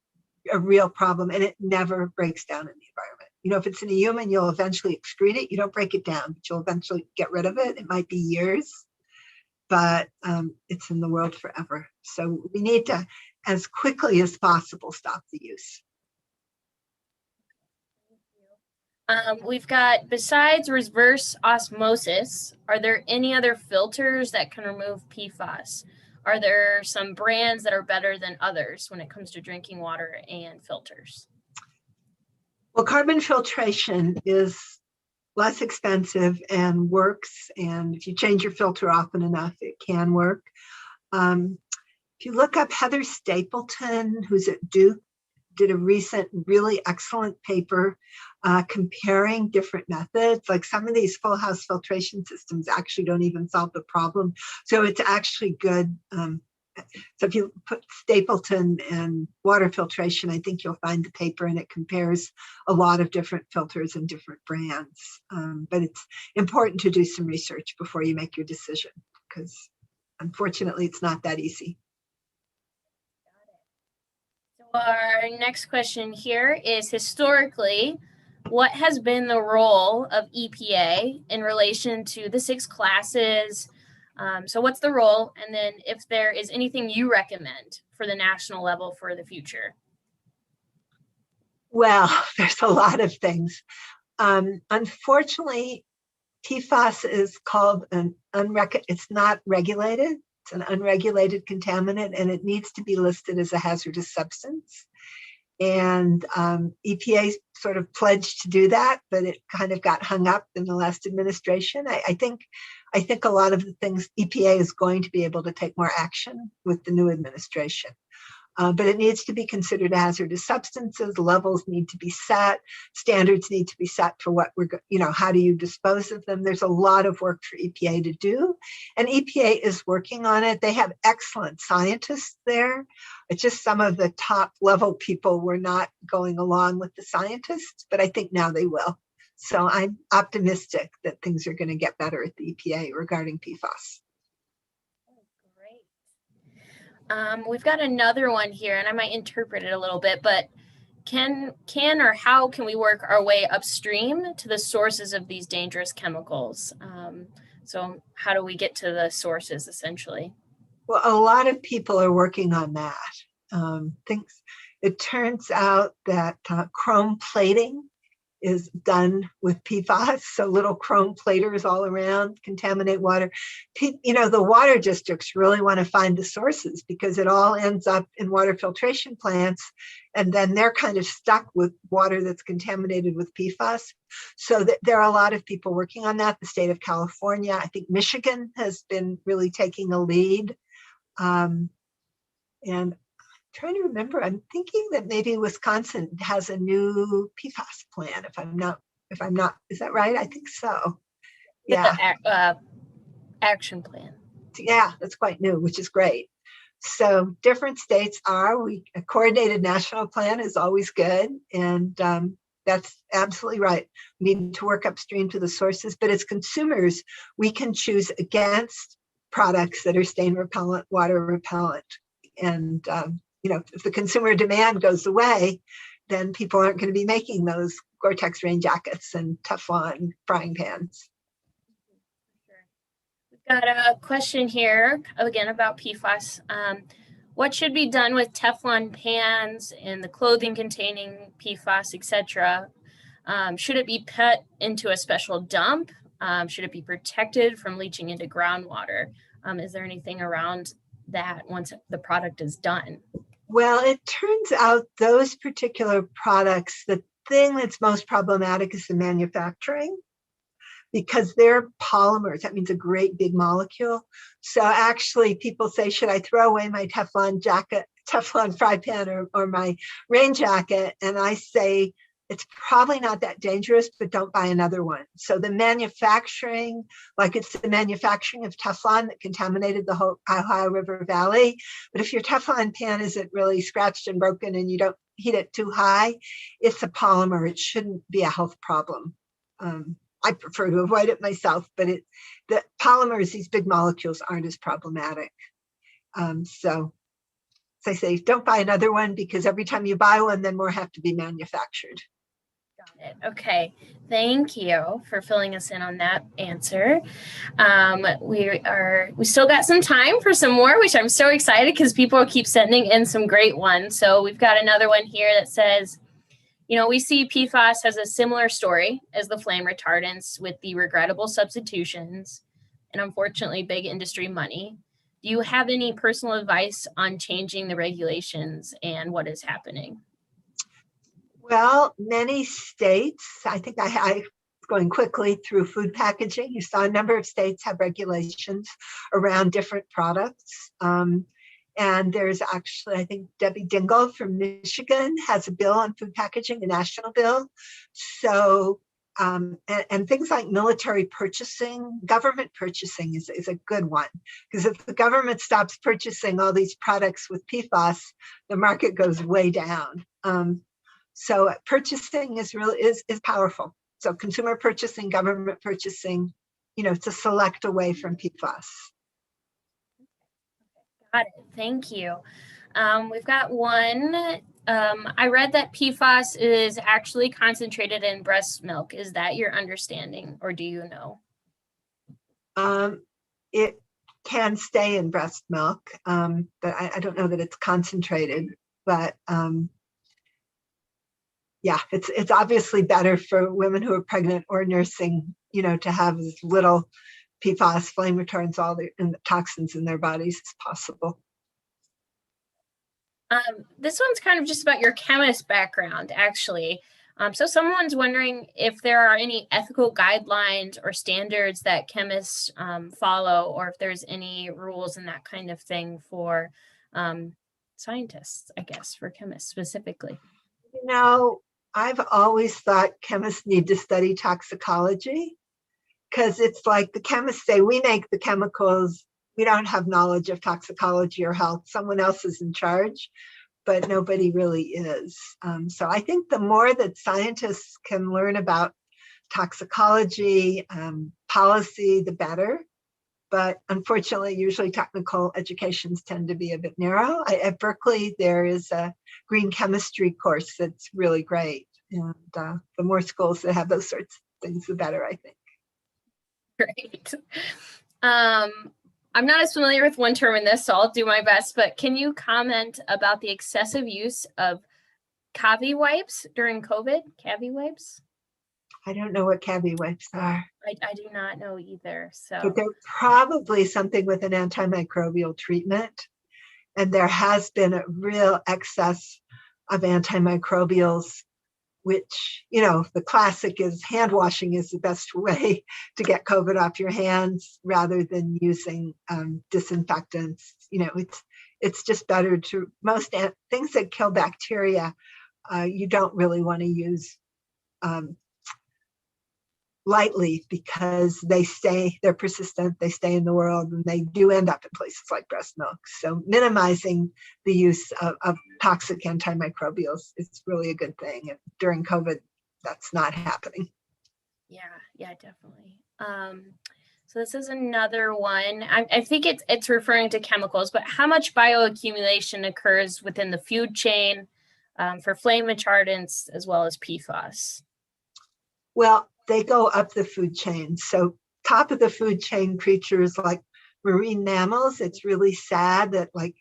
a real problem, and it never breaks down in the environment. If it's in a human, you'll eventually excrete it. You don't break it down, but you'll eventually get rid of it. It might be years, but it's in the world forever. So we need to, as quickly as possible, stop the use. We've got, besides reverse osmosis, are there any other filters that can remove PFAS? Are there some brands that are better than others when it comes to drinking water and filters? Well, carbon filtration is less expensive and works. And if you change your filter often enough, it can work. If you look up Heather Stapleton, who's at Duke, did a recent really excellent paper comparing different methods. Like some of these full house filtration systems actually don't even solve the problem. So it's actually good. So if you put Stapleton and water filtration, I think you'll find the paper, and it compares a lot of different filters and different brands. But it's important to do some research before you make your decision, because unfortunately it's not that easy. Our next question here is, historically, what has been the role of EPA in relation to the 6 classes? So what's the role? And then if there is anything you recommend for the national level for the future? Well, there's a lot of things. Unfortunately, PFAS is called it's not regulated. It's an unregulated contaminant, and it needs to be listed as a hazardous substance. And EPA sort of pledged to do that, but it kind of got hung up in the last administration. I think a lot of the things EPA is going to be able to take more action with the new administration. But it needs to be considered hazardous substances. Levels need to be set. Standards need to be set for what how do you dispose of them? There's a lot of work for EPA to do, and EPA is working on it. They have excellent scientists there. It's just some of the top level people were not going along with the scientists, but I think now they will. So I'm optimistic that things are going to get better at the EPA regarding PFAS. We've got another one here, and I might interpret it a little bit, but can or how can we work our way upstream to the sources of these dangerous chemicals? So how do we get to the sources, essentially? Well, a lot of people are working on that. It turns out that chrome plating is done with PFAS, so little chrome platers all around contaminate water. The water districts really want to find the sources, because it all ends up in water filtration plants, and then they're kind of stuck with water that's contaminated with PFAS. So there are a lot of people working on that. The state of California, I think Michigan has been really taking a lead. And trying to remember, I'm thinking that maybe Wisconsin has a new PFAS plan, if I'm not, is that right? I think so. Yeah. Action plan. Yeah, that's quite new, which is great. So different states a coordinated national plan is always good. And that's absolutely right. We need to work upstream to the sources, but as consumers, we can choose against products that are stain repellent, water repellent. And, if the consumer demand goes away, then people aren't going to be making those Gore-Tex rain jackets and Teflon frying pans. We've got a question here again about PFAS. What should be done with Teflon pans and the clothing containing PFAS, etc.? Should it be put into a special dump? Should it be protected from leaching into groundwater? Is there anything around that once the product is done? Well, it turns out those particular products, the thing that's most problematic is the manufacturing, because they're polymers. That means a great big molecule. So actually people say, should I throw away my Teflon fry pan or my rain jacket? And I say, it's probably not that dangerous, but don't buy another one. So the manufacturing, like it's the manufacturing of Teflon that contaminated the whole Ohio River Valley. But if your Teflon pan isn't really scratched and broken and you don't heat it too high, it's a polymer. It shouldn't be a health problem. I prefer to avoid it myself, but the polymers, these big molecules, aren't as problematic. So as I say, don't buy another one, because every time you buy one, then more have to be manufactured. Got it. Okay. Thank you for filling us in on that answer. We still got some time for some more, which I'm so excited because people keep sending in some great ones. So we've got another one here that says, we see PFAS has a similar story as the flame retardants with the regrettable substitutions and unfortunately big industry money. Do you have any personal advice on changing the regulations and what is happening? Well, many states, I think I going quickly through food packaging. You saw a number of states have regulations around different products. And there's actually, I think Debbie Dingell from Michigan has a bill on food packaging, a national bill. So, and things like military purchasing, government purchasing is a good one. Because if the government stops purchasing all these products with PFAS, the market goes way down. So purchasing is powerful. So consumer purchasing, government purchasing, to select away from PFAS. Got it. Thank you. We've got one. I read that PFAS is actually concentrated in breast milk. Is that your understanding, or do you know? It can stay in breast milk, but I don't know that it's concentrated. But yeah, it's obviously better for women who are pregnant or nursing, to have as little PFAS, flame retardants, all the toxins in their bodies as possible. This one's kind of just about your chemist background, actually. So someone's wondering if there are any ethical guidelines or standards that chemists follow, or if there's any rules and that kind of thing for scientists, I guess, for chemists specifically. I've always thought chemists need to study toxicology, because it's like the chemists say, we make the chemicals, we don't have knowledge of toxicology or health. Someone else is in charge, but nobody really is. So I think the more that scientists can learn about toxicology, policy, the better. But unfortunately, usually technical educations tend to be a bit narrow. At Berkeley, there is a green chemistry course that's really great. And the more schools that have those sorts of things, the better, I think. Great. I'm not as familiar with one term in this, so I'll do my best, but can you comment about the excessive use of Cavi-wipes during COVID? Cavi-wipes? I don't know what Cavi-wipes are. I do not know either. So, but they're probably something with an antimicrobial treatment. And there has been a real excess of antimicrobials, which, the classic is hand washing is the best way to get COVID off your hands rather than using disinfectants. It's just better to, most things that kill bacteria, you don't really want to use lightly because they're persistent, they stay in the world, and they do end up in places like breast milk. So minimizing the use of toxic antimicrobials is really a good thing. And during COVID, that's not happening. Yeah, definitely. So this is another one. I think it's referring to chemicals, but how much bioaccumulation occurs within the food chain for flame retardants as well as PFAS? Well, they go up the food chain. So top of the food chain creatures like marine mammals, it's really sad that like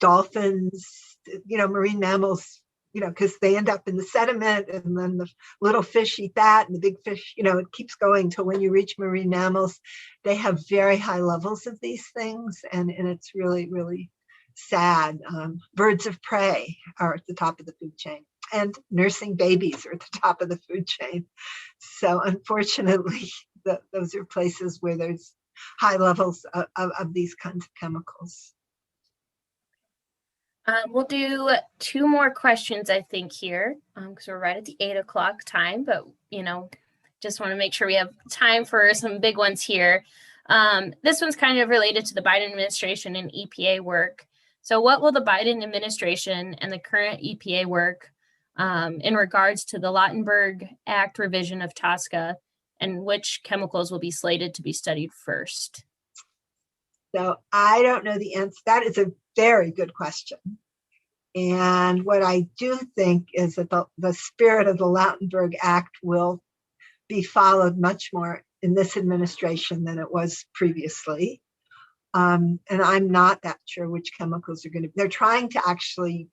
dolphins, marine mammals, because they end up in the sediment and then the little fish eat that and the big fish, it keeps going till when you reach marine mammals, they have very high levels of these things. And it's really, really sad. Birds of prey are at the top of the food chain, and nursing babies are at the top of the food chain. So unfortunately, those are places where there's high levels of these kinds of chemicals. We'll do 2 more questions, I think, here, because we're right at the 8 o'clock time, but, just want to make sure we have time for some big ones here. This one's kind of related to the Biden administration and EPA work. So what will the Biden administration and the current EPA work in regards to the Lautenberg Act revision of TSCA, and which chemicals will be slated to be studied first? So I don't know the answer. That is a very good question. And what I do think is that the spirit of the Lautenberg Act will be followed much more in this administration than it was previously. And I'm not that sure which chemicals are going to be. They're trying to actually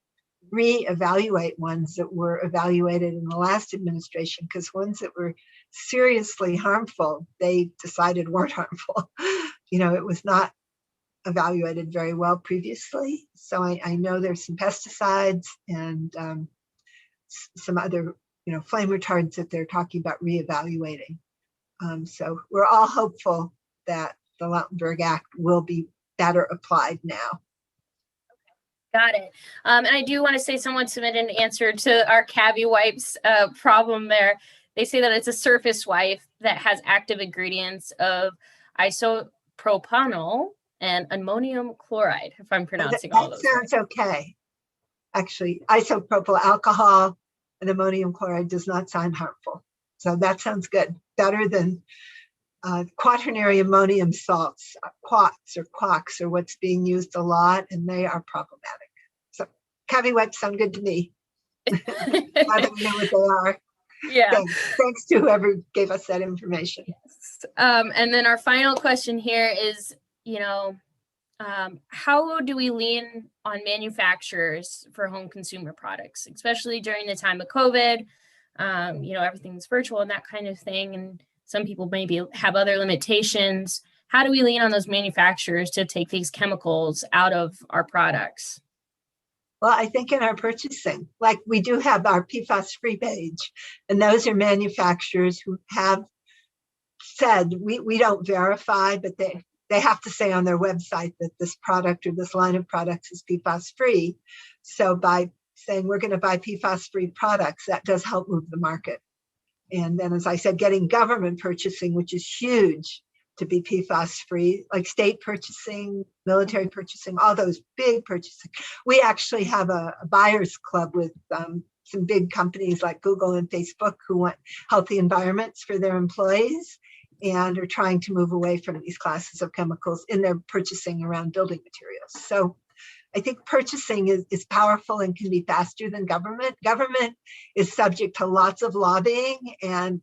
reevaluate ones that were evaluated in the last administration, because ones that were seriously harmful, they decided weren't harmful. It was not evaluated very well previously. So I know there's some pesticides and some other, flame retardants that they're talking about reevaluating. So we're all hopeful that the Lautenberg Act will be better applied now. Got it. And I do want to say someone submitted an answer to our Cavi-wipes problem there. They say that it's a surface wipe that has active ingredients of isopropanol and ammonium chloride, if I'm pronouncing all those. That sounds okay. Actually, isopropyl alcohol and ammonium chloride does not sound harmful. So that sounds good. Better than quaternary ammonium salts, Quats or Quats are what's being used a lot, and they are problematic. So Cavi-wipes sound good to me. I don't know what they are. Yeah. Thanks to whoever gave us that information. Yes. And then our final question here is, how do we lean on manufacturers for home consumer products, especially during the time of COVID? Everything's virtual and that kind of thing. And some people maybe have other limitations. How do we lean on those manufacturers to take these chemicals out of our products? Well, I think in our purchasing, like we do have our PFAS-free page, and those are manufacturers who have said, we don't verify, but they have to say on their website that this product or this line of products is PFAS-free. So by saying we're going to buy PFAS-free products, that does help move the market. And then, as I said, getting government purchasing, which is huge to be PFAS-free, like state purchasing, military purchasing, all those big purchasing. We actually have a buyers club with some big companies like Google and Facebook who want healthy environments for their employees and are trying to move away from these classes of chemicals in their purchasing around building materials. So I think purchasing is powerful and can be faster than government. Government is subject to lots of lobbying, and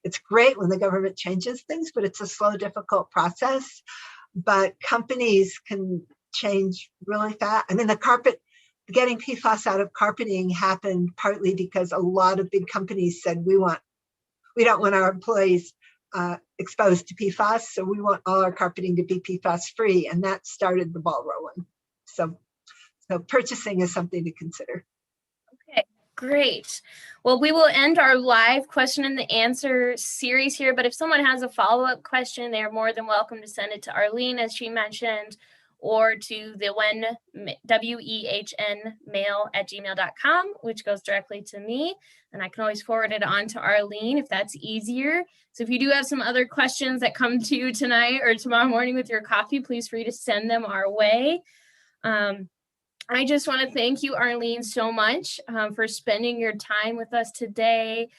it's great when the government changes things, but it's a slow, difficult process. But companies can change really fast. I mean, getting PFAS out of carpeting happened partly because a lot of big companies said, we don't want our employees exposed to PFAS, so we want all our carpeting to be PFAS free, and that started the ball rolling. So purchasing is something to consider. Okay, great. Well, we will end our live question and the answer series here, but if someone has a follow-up question, they are more than welcome to send it to Arlene, as she mentioned, or to the wehnmail@gmail.com, which goes directly to me. And I can always forward it on to Arlene if that's easier. So if you do have some other questions that come to you tonight or tomorrow morning with your coffee, please free to send them our way. I just want to thank you, Arlene, so much for spending your time with us today.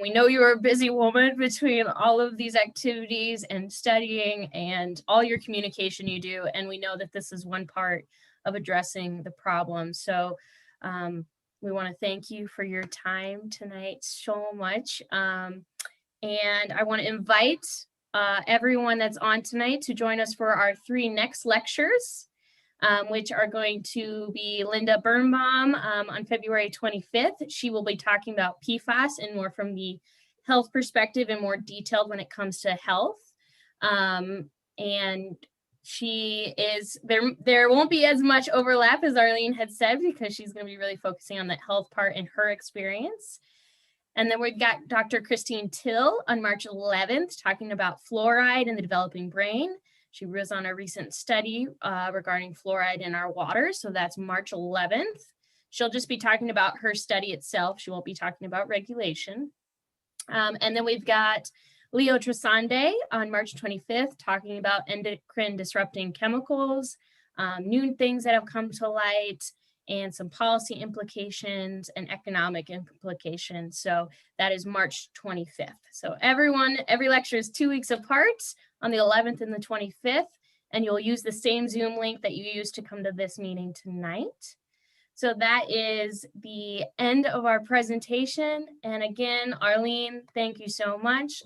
We know you're a busy woman between all of these activities and studying and all your communication you do. And we know that this is one part of addressing the problem. So we want to thank you for your time tonight so much. And I want to invite everyone that's on tonight to join us for our 3 next lectures, which are going to be Linda Birnbaum on February 25th. She will be talking about PFAS and more from the health perspective and more detailed when it comes to health. And she is, there won't be as much overlap as Arlene had said, because she's going to be really focusing on the health part and her experience. And then we've got Dr. Christine Till on March 11th talking about fluoride in the developing brain. She was on a recent study regarding fluoride in our water. So that's March 11th. She'll just be talking about her study itself. She won't be talking about regulation. And then we've got Leo Trisande on March 25th talking about endocrine disrupting chemicals, new things that have come to light, and some policy implications and economic implications. So that is March 25th. So every lecture is 2 weeks apart on the 11th and the 25th, and you'll use the same Zoom link that you used to come to this meeting tonight. So that is the end of our presentation. And again, Arlene, thank you so much.